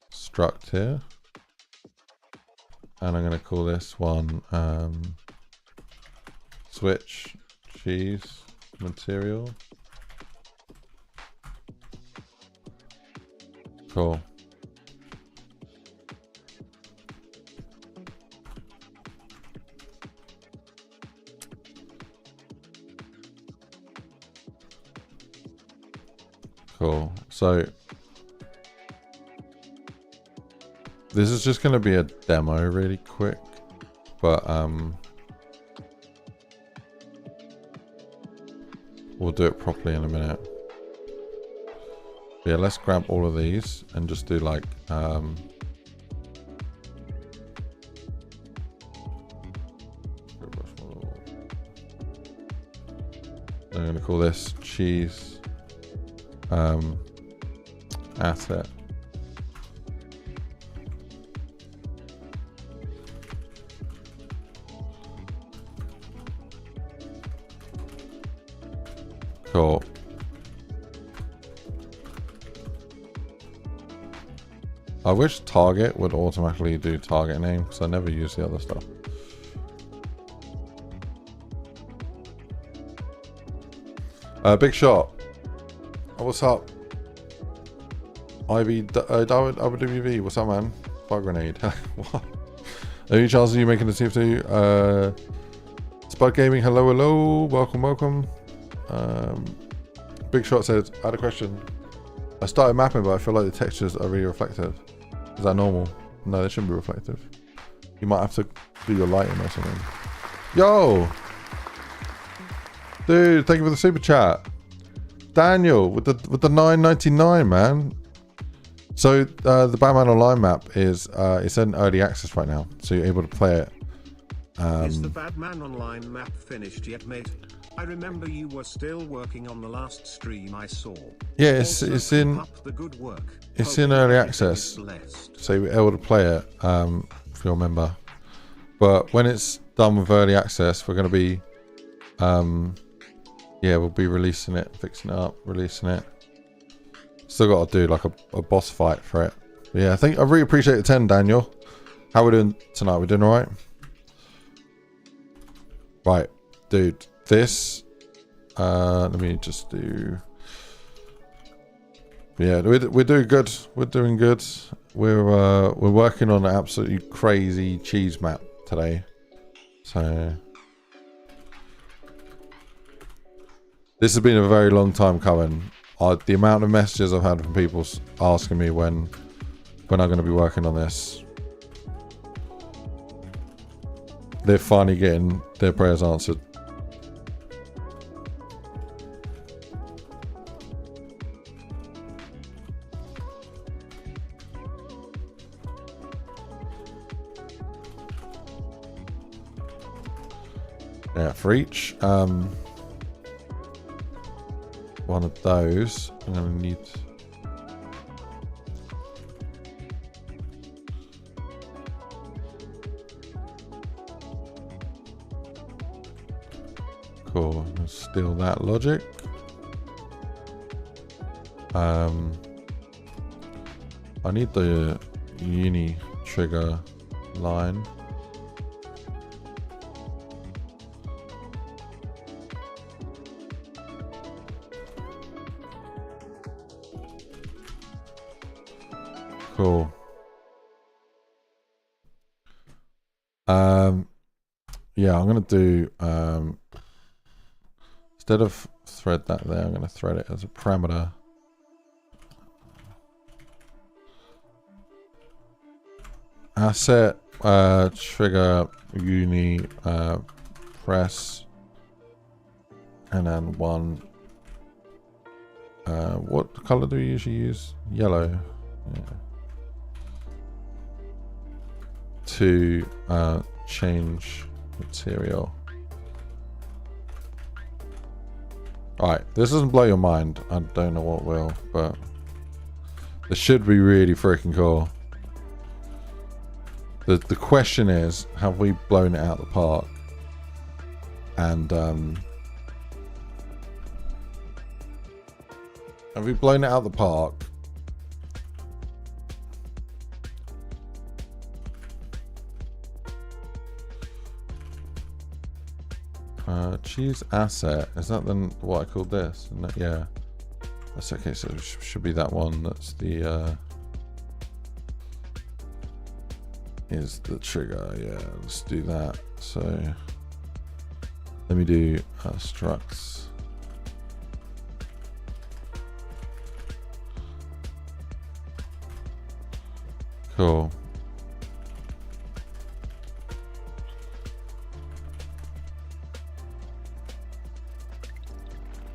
struct here. And I'm going to call this one switch cheese material. Cool. Cool. So this is just going to be a demo really quick, but we'll do it properly in a minute. Yeah, let's grab all of these and just do like I'm going to call this cheese asset. Cool. I wish target would automatically do target name because I never use the other stuff. Big shot. Oh, what's up? WV, what's up, man? IceGrenade. What? Any chances of you making the TF2? Spud Gaming, hello. Welcome. Big Shot says, I had a question. I started mapping, but I feel like the textures are really reflective. Is that normal? No, they shouldn't be reflective. You might have to do your lighting or something. Yo! Dude, thank you for the super chat. Daniel, with the $9.99, man. So, the Batman Online map is, it's in early access right now. So you're able to play it. Is the Batman Online map finished yet, mate? I remember you were still working on the last stream I saw. Yeah, it's in the good work. It's in early access, so you're able to play it if you remember. But when it's done with early access, we're going to be yeah, we'll be releasing it, fixing it up, releasing it. Still got to do like a boss fight for it. But yeah, I really appreciate the 10, Daniel. How we doing tonight? We doing all right? Right, dude. This, let me just do. Yeah, we're doing good. We're doing good. We're working on an absolutely crazy cheese map today. So this has been a very long time coming. The amount of messages I've had from people asking me when I'm going to be working on this. They're finally getting their prayers answered. Yeah, for each one of those, I'm going to need. Cool. I'm going to steal that logic. I need the uni trigger line. Cool. Yeah, I'm gonna do instead of thread that there, I'm gonna thread it as a parameter. Asset trigger uni press, and then one. What color do we usually use? Yellow. Yeah. To change material. Alright, this doesn't blow your mind. I don't know what will, but this should be really freaking cool. The question is, have we blown it out of the park? And have we blown it out of the park? Choose asset. Is that then what I called this? And that, yeah. That's okay. So it should be that one. That's the is the trigger. Yeah. Let's do that. So let me do structs. Cool.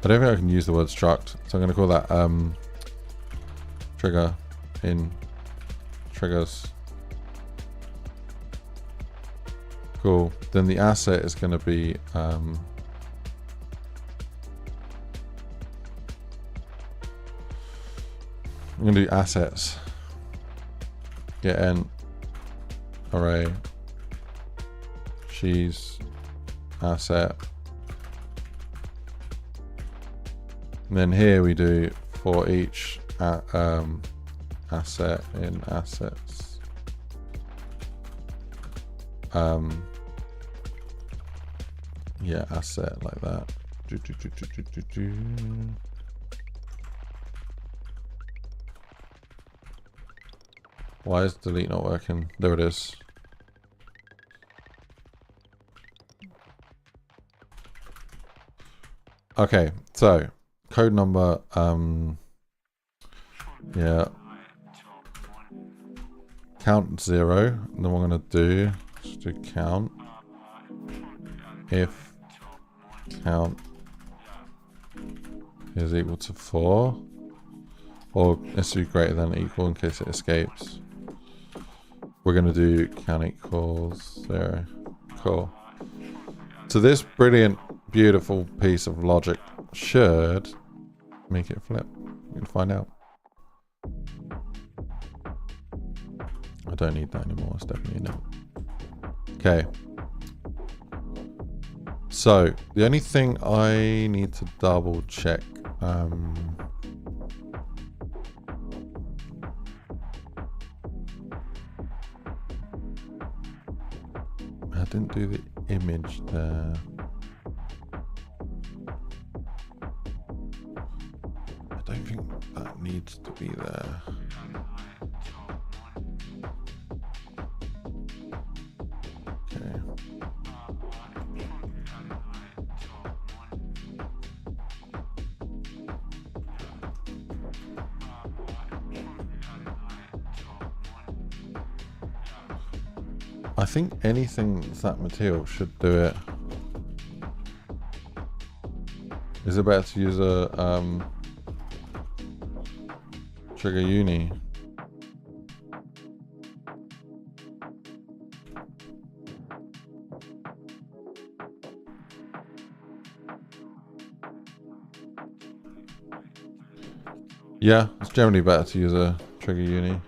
I don't think I can use the word struct, so I'm going to call that trigger in triggers. Cool. Then the asset is going to be I'm going to do assets. Get n array cheese asset. And then here we do for each asset in assets. Yeah, asset like that. Why is delete not working? There it is. Okay, so code number, yeah, count 0, and then what I'm going to do is do count if count is equal to 4, or it's to be greater than or equal in case it escapes. We're going to do count equals 0. Cool. So this brilliant, beautiful piece of logic should make it flip. We can find out. I don't need that anymore. It's definitely not. Okay. So the only thing I need to double check. I didn't do the image there. I don't think that needs to be there. Okay. I think anything that's that material should do it. Is it better to use a trigger uni? Yeah, it's generally better to use a trigger uni.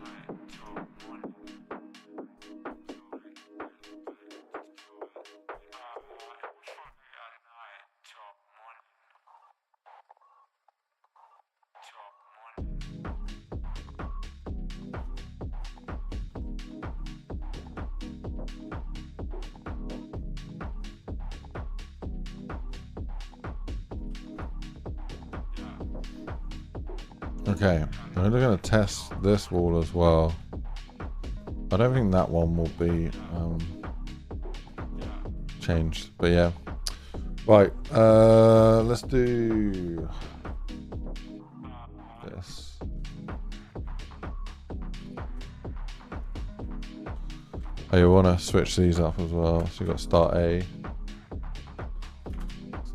Okay, I'm going to test this wall as well. I don't think that one will be changed, but yeah. Right, let's do this. Oh, you want to switch these up as well. So you've got start A,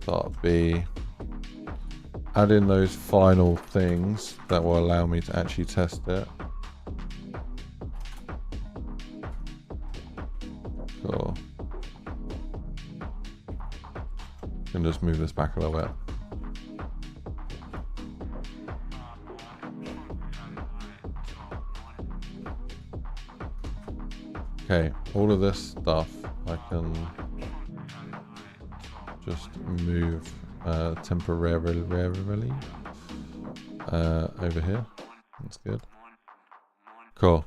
start B. Add in those final things that will allow me to actually test it. Cool. Can just move this back a little bit. Okay, all of this stuff I can just move temporarily over here. That's good. Cool.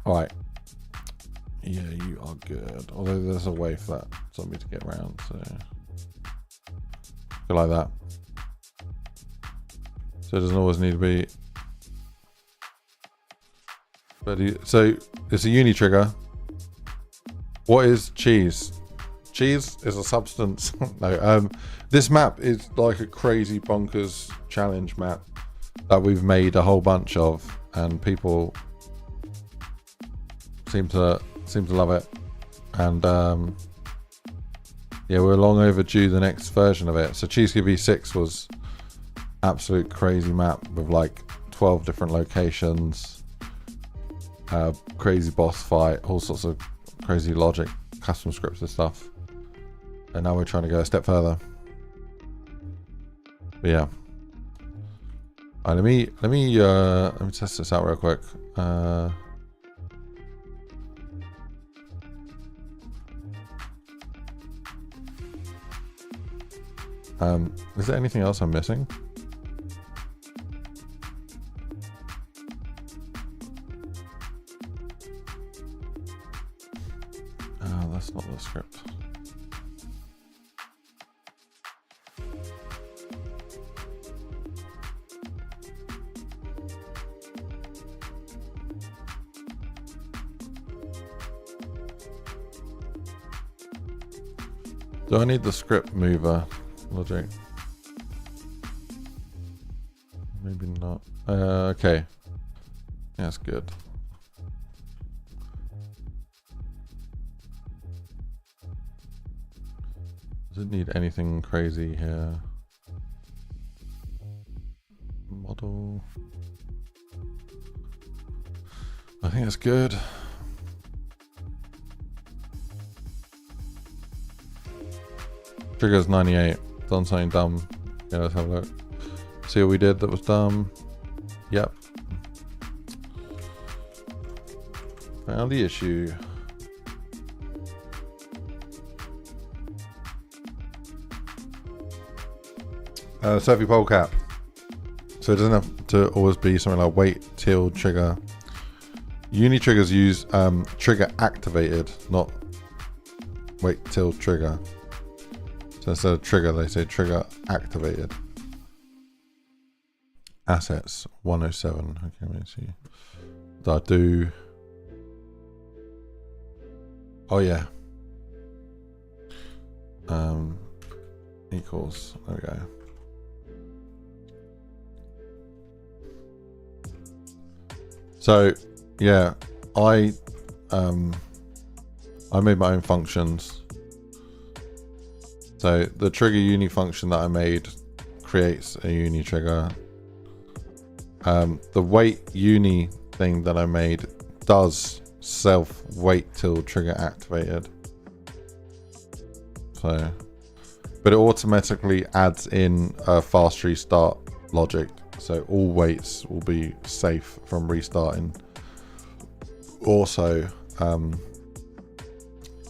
Alright. Yeah, you are good. Although there's a way for that zombie to get around, so go like that. So it doesn't always need to be. But so it's a uni trigger. What is cheese? Cheese is a substance. No, this map is like a crazy bonkers challenge map that we've made a whole bunch of, and people seem to love it. And yeah, we're long overdue the next version of it. So Cheese V6 was absolute crazy map with like 12 different locations. Crazy boss fight, all sorts of crazy logic, custom scripts and stuff. And now we're trying to go a step further. But yeah. Alright, let me test this out real quick. Is there anything else I'm missing? Oh, that's not the script. Do I need the script mover logic? Maybe not. Okay. That's good. Does it need anything crazy here? Model. I think it's good. Trigger's 98. Done something dumb. Yeah, let's have a look. See what we did that was dumb. Yep. Found the issue. Surfy pole cap. So it doesn't have to always be something like wait till trigger. Uni triggers use trigger activated, not wait till trigger. So instead of trigger, they say trigger activated. Assets 107. Okay, let me see. Did I do? Oh yeah. Equals. There we go. So yeah, I made my own functions. So the trigger uni function that I made creates a uni trigger. The wait uni thing that I made does self wait till trigger activated. So, but it automatically adds in a fast restart logic. So all waits will be safe from restarting. Also,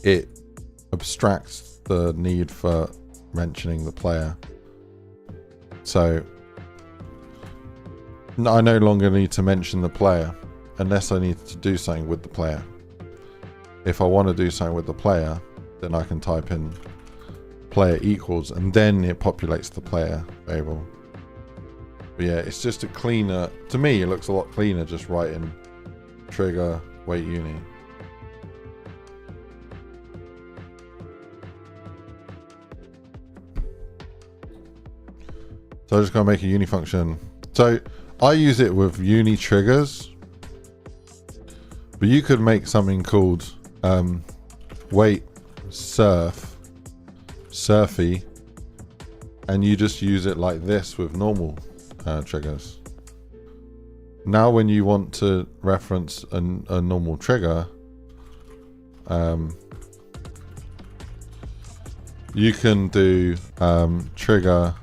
it abstracts the need for mentioning the player. So I no longer need to mention the player unless I need to do something with the player. if I want to do something with the player, then I can type in player equals, and then it populates the player variable. But yeah, it's just a cleaner, to me it looks a lot cleaner just writing trigger wait uni. So I'm just going to make a uni function. So I use it with uni triggers, but you could make something called wait surfy, and you just use it like this with normal triggers. Now when you want to reference a normal trigger, you can do trigger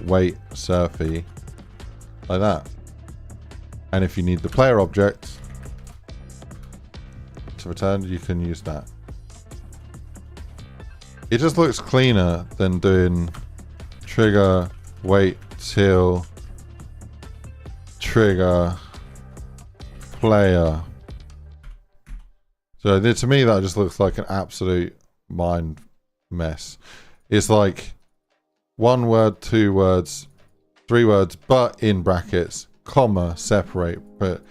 wait surfy like that, and if you need the player object to return, you can use that. It just looks cleaner than doing trigger wait till trigger player. So to me that just looks like an absolute mind mess. It's like 1 word, 2 words, 3 words, but in brackets, comma, separate. But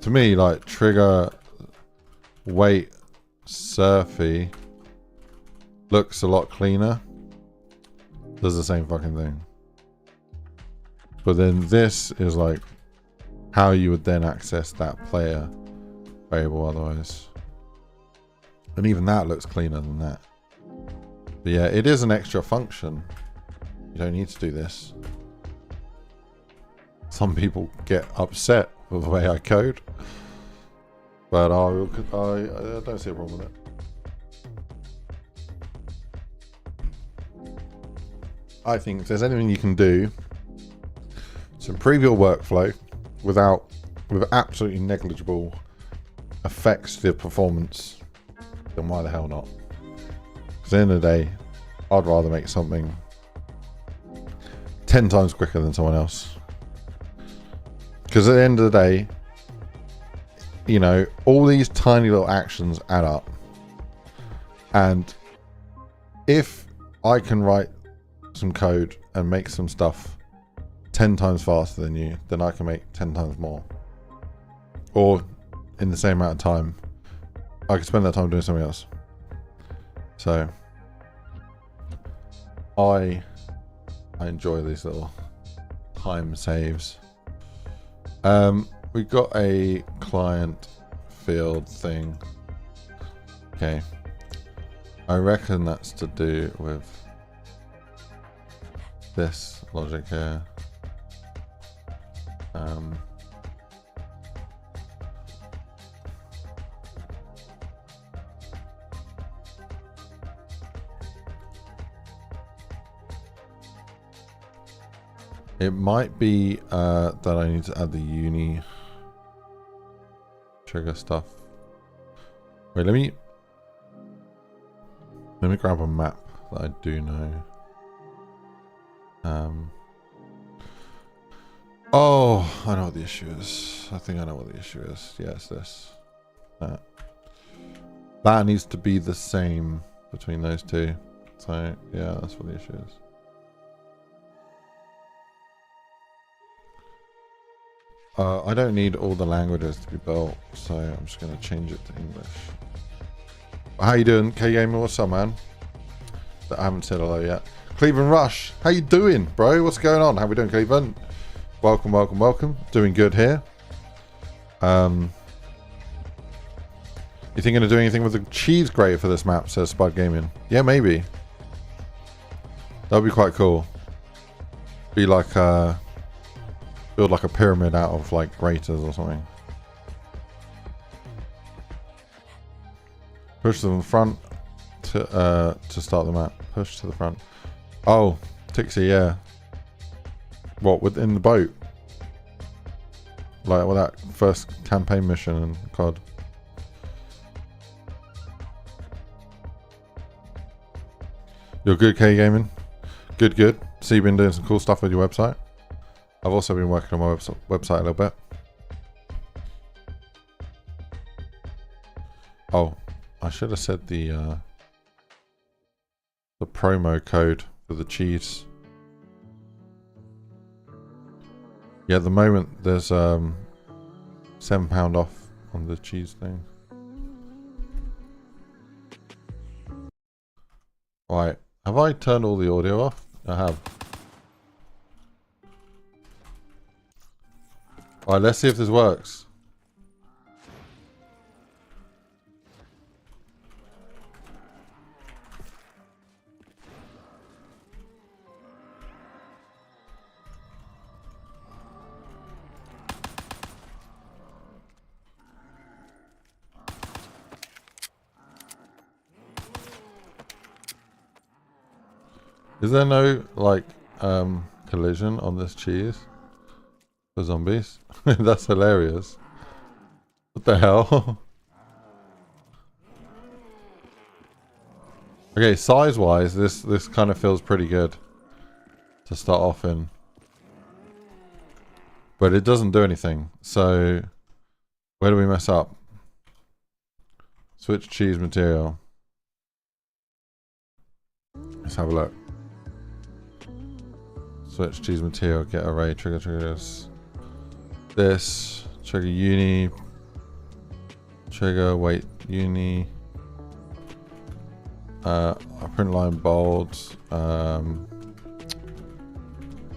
to me, like trigger wait surfy looks a lot cleaner. Does the same fucking thing. But then this is like how you would then access that player variable otherwise. And even that looks cleaner than that. But yeah, it is an extra function. You don't need to do this. Some people get upset with the way I code, but I don't see a problem with it. I think if there's anything you can do to improve your workflow with absolutely negligible effects to your performance, then why the hell not? Because at the end of the day, I'd rather make something 10 times quicker than someone else. Because at the end of the day, you know, all these tiny little actions add up. And if I can write some code and make some stuff 10 times faster than you, then I can make 10 times more. Or in the same amount of time, I could spend that time doing something else. So I enjoy these little time saves. We got a client field thing. Okay. I reckon that's to do with this logic here. It might be that I need to add the uni trigger stuff. Wait, let me grab a map that I do know. Oh, I know what the issue is. I think I know what the issue is. Yeah, it's this. That needs to be the same between those two. So yeah, that's what the issue is. I don't need all the languages to be built, so I'm just going to change it to English. How you doing, K-Gamer? What's up, man? I haven't said hello yet. Cleveland Rush, how you doing, bro? What's going on? How we doing, Cleveland? Welcome, welcome, welcome. Doing good here. You thinking of doing anything with the cheese grater for this map, says Spud Gaming? Yeah, maybe. That would be quite cool. Be like build like a pyramid out of like graters or something. Push to the front to start the map. Push to the front. Oh, Tixie, yeah. What, within the boat? Like with that first campaign mission in COD. You're good, K-Gaming? Good, good. So you've been doing some cool stuff with your website? I've also been working on my website a little bit. Oh, I should have said the promo code for the cheese. Yeah, at the moment there's £7 off on the cheese thing. Right, have I turned all the audio off? I have. Alright, let's see if this works. Is there no, like, collision on this cheese for zombies? That's hilarious. What the hell? Okay, size-wise, this kind of feels pretty good to start off in. But it doesn't do anything. So, where do we mess up? Switch cheese material. Let's have a look. Switch cheese material, get array, triggers. This, trigger uni. Trigger, wait, uni. Print line bold.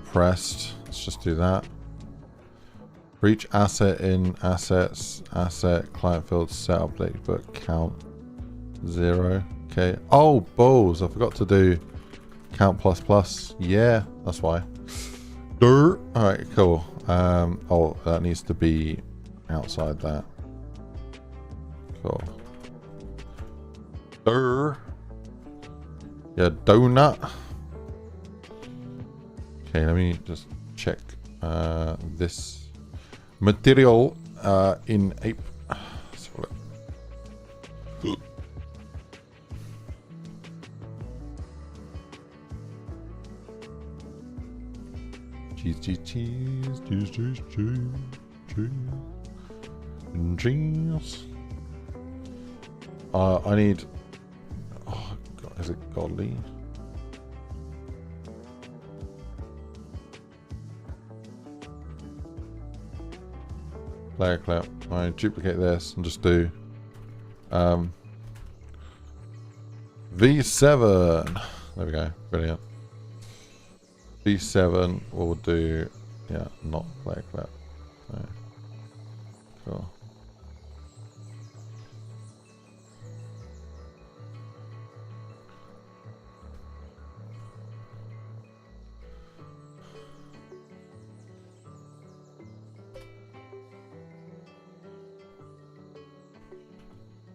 Pressed. Let's just do that. For each asset in assets, asset, client field, set update book, count 0. Okay. Oh, balls. I forgot to do count plus plus. Yeah, that's why. Dirt. Alright, cool. Oh, that needs to be outside that. Cool. Dirt. Yeah, donut. Okay, let me just check this material in ape. Cheese, cheese, cheese, cheese, cheese, cheese, cheese. I need. Oh God, is it godly? Player clip. I duplicate this and just do V7. There we go. Brilliant. V7 will do, yeah, not player clip. So, cool.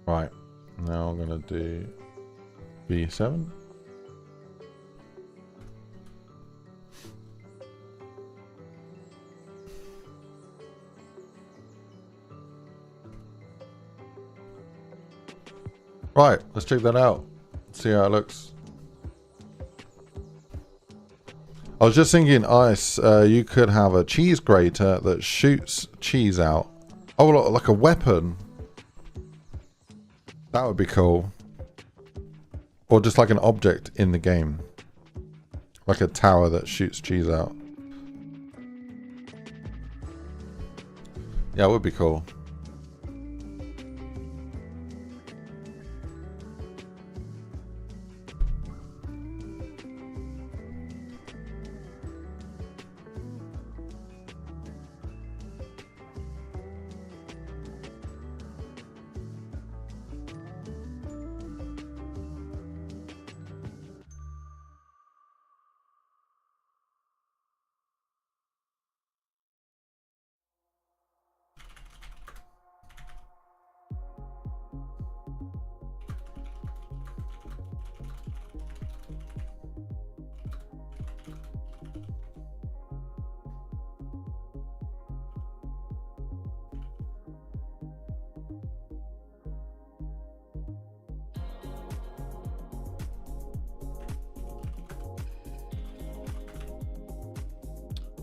Right, now I'm gonna do V7. Right, let's check that out. See how it looks. I was just thinking, Ice, you could have a cheese grater that shoots cheese out. Oh, like a weapon. That would be cool. Or just like an object in the game. Like a tower that shoots cheese out. Yeah, it would be cool.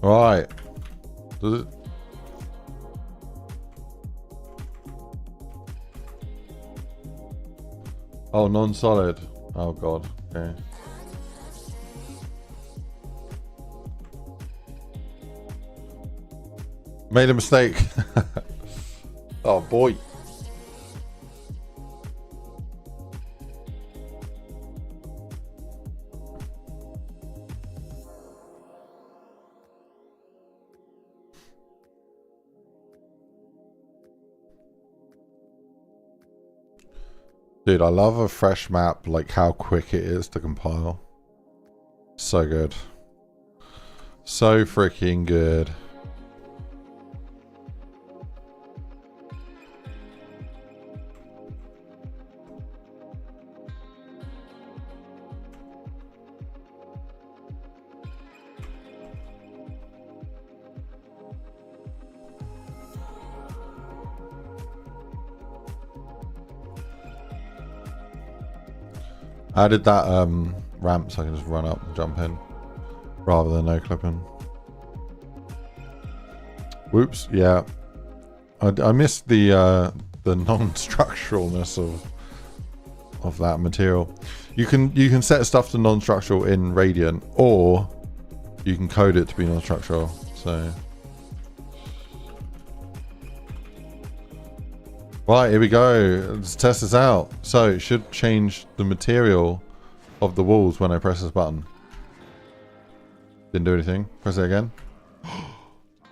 Right. Does it? Oh, non-solid. Oh god. Okay. Made a mistake. Oh boy. Dude, I love a fresh map, like how quick it is to compile. So good. So freaking good. I did that ramp so I can just run up and jump in rather than no clipping. Whoops, yeah. I missed the non-structuralness of that material. You can set stuff to non-structural in Radiant, or you can code it to be non-structural. So right, here we go. Let's test this out. So it should change the material of the walls when I press this button. Didn't do anything. Press it again. Oh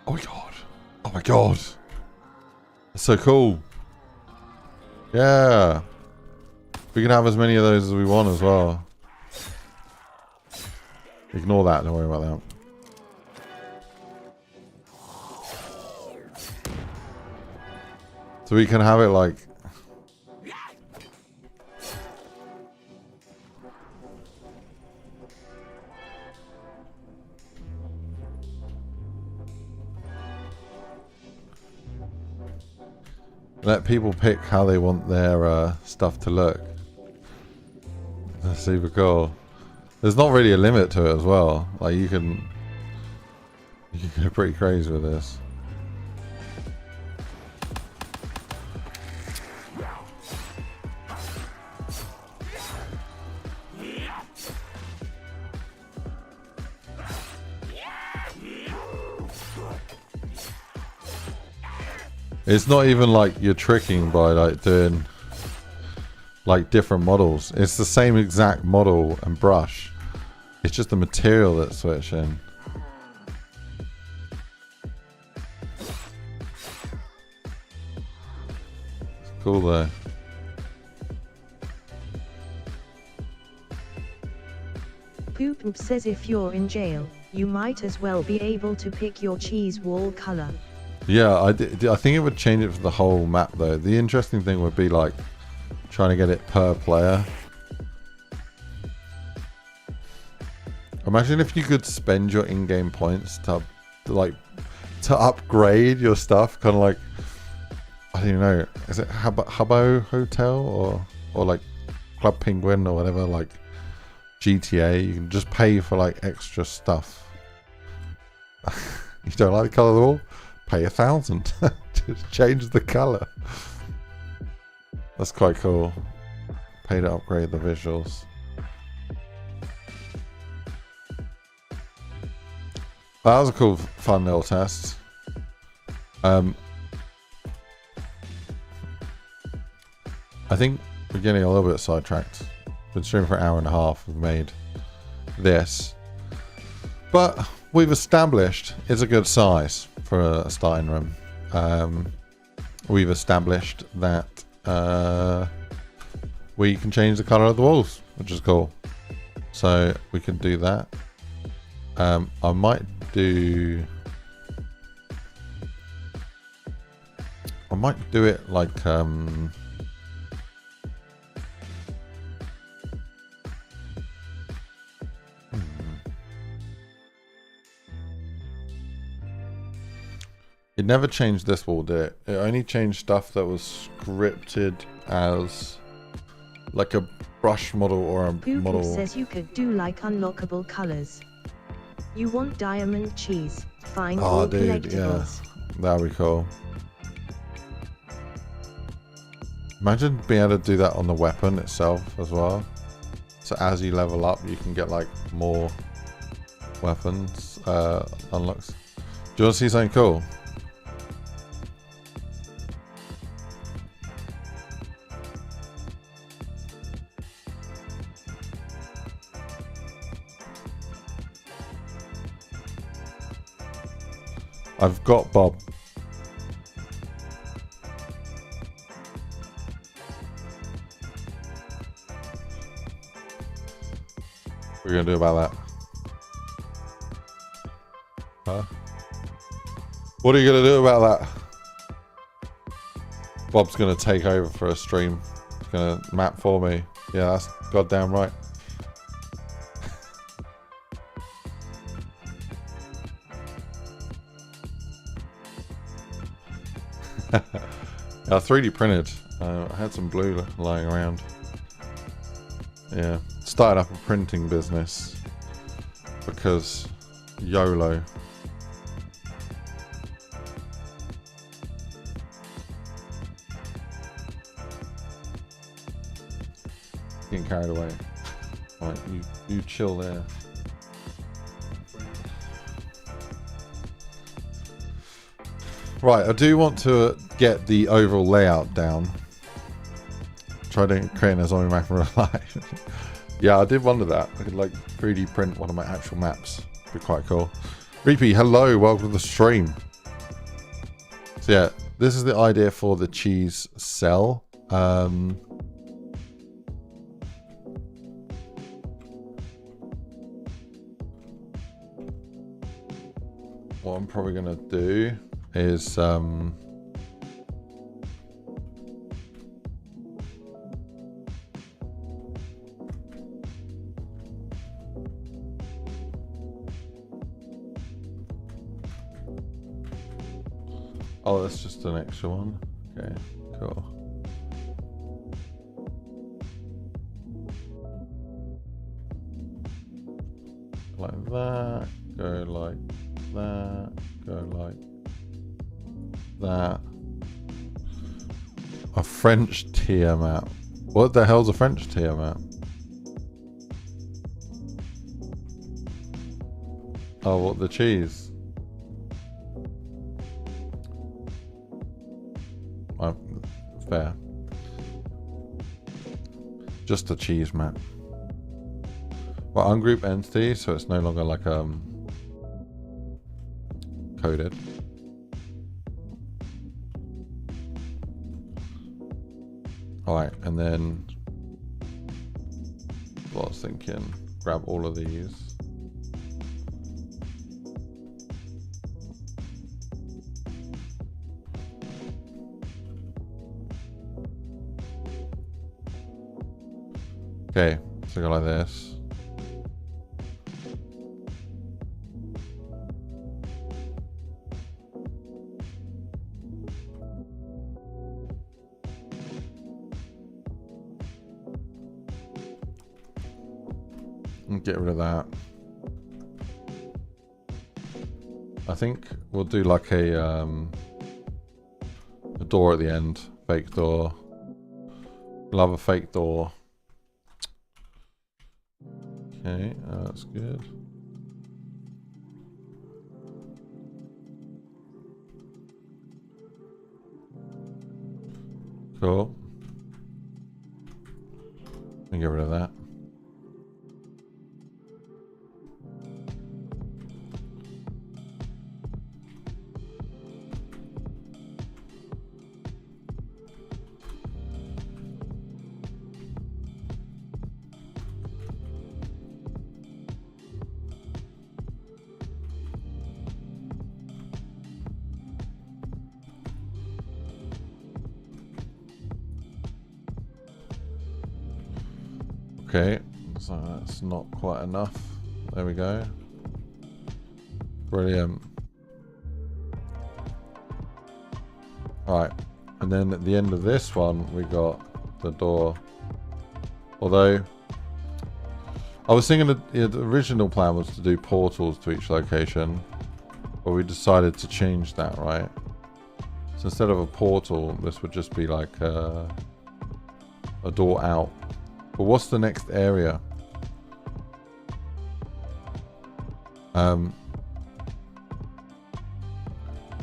my god. Oh my god. That's so cool. Yeah. We can have as many of those as we want as well. Ignore that. Don't worry about that. So we can have it like... Let people pick how they want their stuff to look. That's super cool. There's not really a limit to it as well. Like you can go pretty crazy with this. It's not even like you're tricking by like doing like different models. It's the same exact model and brush. It's just the material that's switching. It's cool though. Poop says if you're in jail, you might as well be able to pick your cheese wall color. Yeah, I think it would change it for the whole map though. The interesting thing would be like trying to get it per player. Imagine if you could spend your in-game points to upgrade your stuff, kind of like, I don't know, is it Habbo Hotel or like Club Penguin or whatever, like GTA? You can just pay for like extra stuff. You don't like the color of the wall? Pay 1,000. Just change the color. That's quite cool. Pay to upgrade the visuals. That was a cool, fun little test. I think we're getting a little bit sidetracked. Been streaming for an hour and a half. We've made this, but we've established it's a good size for a starting room. We've established that we can change the color of the walls, which is cool. So we can do that. I might do it like it never changed this wall, did it? It only changed stuff that was scripted as like a brush model or a model. Says you could do like unlockable colors. You want diamond cheese? Find all collectibles. Yeah, that'd be cool. Imagine being able to do that on the weapon itself as well. So as you level up, you can get like more weapons unlocks. Do you want to see something cool? I've got Bob. What are you gonna do about that? Huh? What are you gonna do about that? Bob's gonna take over for a stream. He's gonna map for me. Yeah, that's goddamn right. I 3D printed. I had some blue lying around. Yeah, started up a printing business because YOLO. Getting carried away. Alright, you chill there. Right, I do want to get the overall layout down. Try to create a zombie map in real life. Yeah, I did wonder that. I could like 3D print one of my actual maps. Be quite cool. Reapy, hello, welcome to the stream. So yeah, this is the idea for the cheese cell. What I'm probably gonna do is oh, that's just an extra one. Okay, cool. Like that, go like that, go like that. A French tier map. What the hell's a French tier map? Oh, what, the cheese? Oh, fair. Just a cheese map. Well, ungroup entity, so it's no longer like coded. Alright, and then what I was thinking, grab all of these. Okay, so go like this. And get rid of that. I think we'll do like a door at the end, fake door. Love a fake door. Okay, that's good. Cool. And get rid of that. Okay, so that's not quite enough. There we go. Brilliant. Alright, and then at the end of this one, we got the door. Although, I was thinking that the original plan was to do portals to each location, but we decided to change that, right? So instead of a portal, this would just be like a door out. But what's the next area?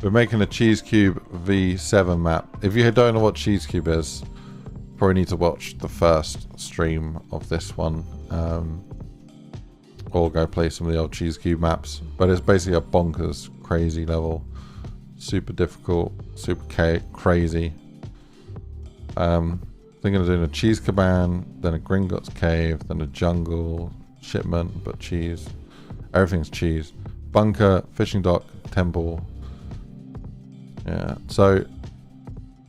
We're making a Cheese Cube V7 map. If you don't know what Cheese Cube is, probably need to watch the first stream of this one. Or go play some of the old Cheese Cube maps. But it's basically a bonkers, crazy level. Super difficult, super crazy. Thinking of doing a cheese caban, then a Gringotts cave, then a jungle, shipment, but cheese. Everything's cheese. Bunker, fishing dock, temple. Yeah, so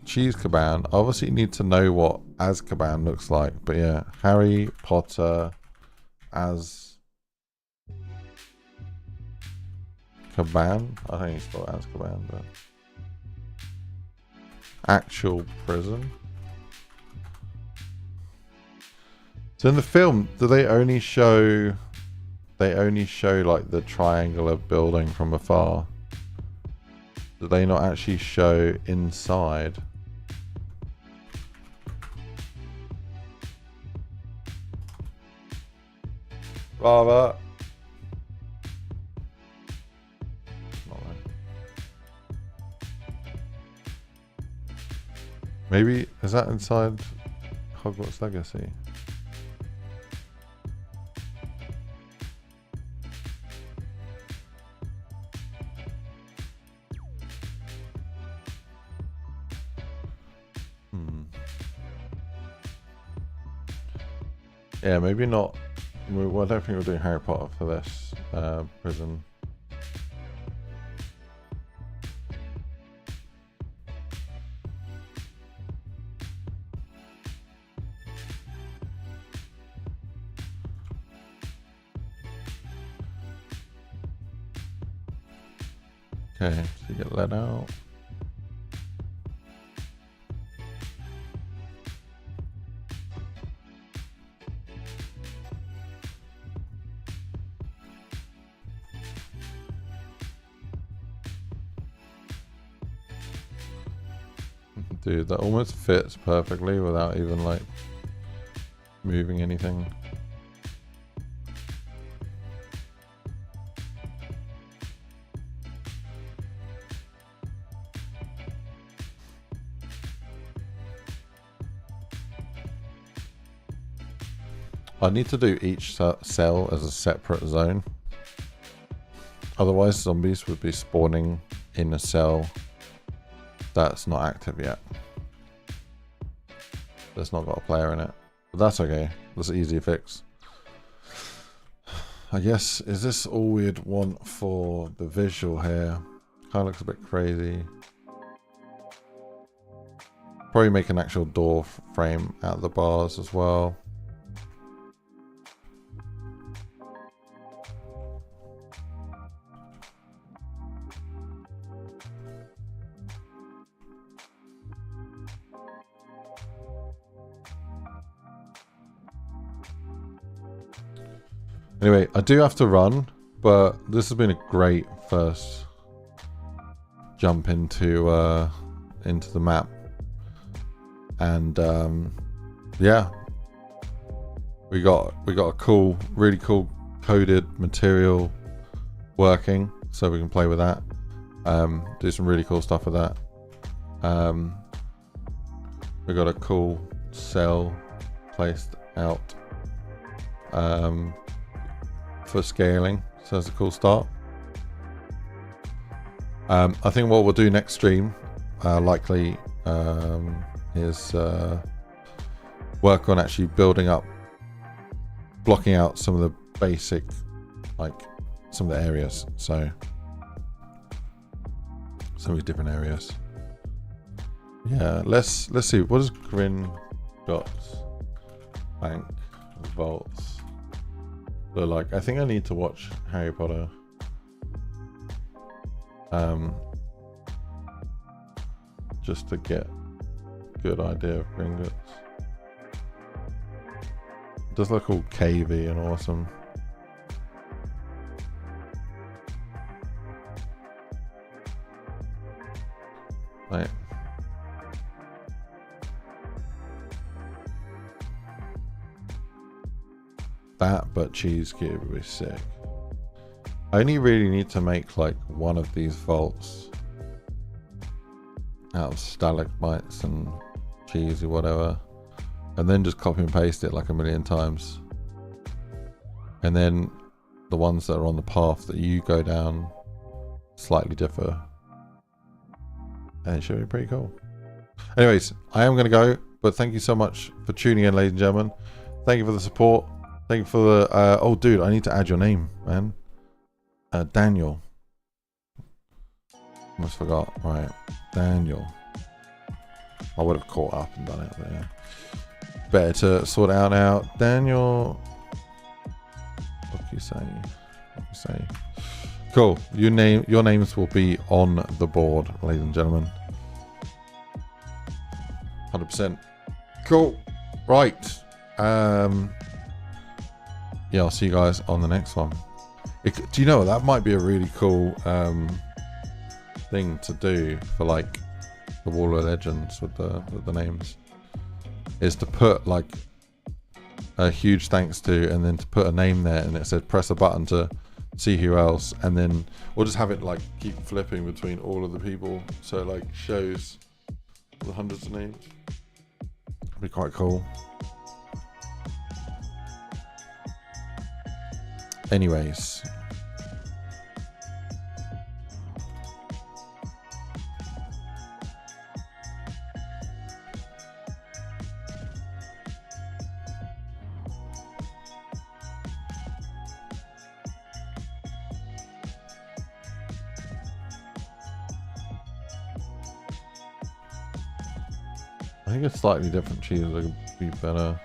cheese caban. Obviously you need to know what Azkaban looks like. But yeah, Harry Potter Azkaban. I think it's called Azkaban, but actual prison. So in the film, do they only show like the triangular building from afar? Do they not actually show inside? Rather. Maybe, is that inside Hogwarts Legacy? Yeah, maybe not. Well, I don't think we're doing Harry Potter for this prison. Okay, so you get let out. Dude, that almost fits perfectly without even like moving anything. I need to do each cell as a separate zone. Otherwise zombies would be spawning in a cell that's not active yet. That's not got a player in it. But that's okay. That's an easy fix. I guess, is this all we'd want for the visual here? Kind of looks a bit crazy. Probably make an actual door frame out of the bars as well. Anyway, I do have to run, but this has been a great first jump into the map, and yeah, we got a cool, really cool coded material working, so we can play with that, do some really cool stuff with that. We got a cool cell placed out for scaling, so that's a cool start. I think what we'll do next stream likely is work on actually building up, blocking out some of the basic, like some of the areas, so some of these different areas. Yeah, let's see, what does Gringotts Bank Vaults look like? I think I need to watch Harry Potter. Just to get a good idea of Gringotts. It does look all cavey and awesome. Right. that, but cheese cube would be sick. I only really need to make like one of these vaults out of stalagmites and cheese or whatever, and then just copy and paste it like a million times, and then the ones that are on the path that you go down slightly differ, and it should be pretty cool. Anyways, I am going to go, but thank you so much for tuning in, ladies and gentlemen. Thank you for the support. Thank you for the oh dude, I need to add your name, man. Daniel. Almost forgot. Right, Daniel. I would have caught up and done it, but yeah. Better to sort it out now. Daniel. What can you say? What can you say? Cool. Your names will be on the board, ladies and gentlemen. 100%. Cool. Right. Yeah, I'll see you guys on the next one. Do you know, that might be a really cool thing to do for like the Wall of Legends with the names, is to put like a huge thanks to, and then to put a name there, and it said press a button to see who else, and then we'll just have it like keep flipping between all of the people, so it like shows the hundreds of names. It'd be quite cool. Anyways, I think a slightly different cheese would be better.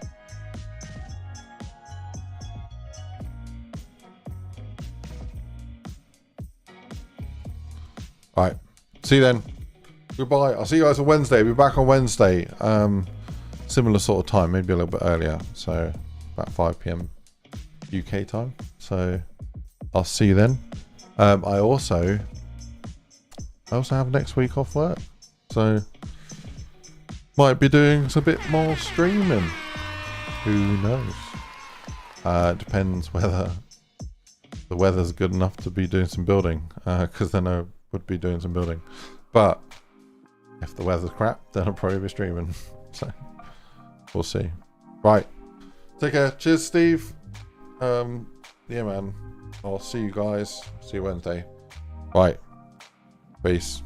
Alright, see you then. Goodbye. I'll see you guys on Wednesday. I'll be back on Wednesday. Similar sort of time, maybe a little bit earlier. So about 5 PM UK time. So I'll see you then. I also have next week off work. So might be doing a bit more streaming. Who knows? Depends whether the weather's good enough to be doing some building. Because then I would be doing some building. But if the weather's crap, then I'll probably be streaming. So we'll see. Right. Take care. Cheers, Steve. Yeah, man. I'll see you guys. See you Wednesday. Right. Peace.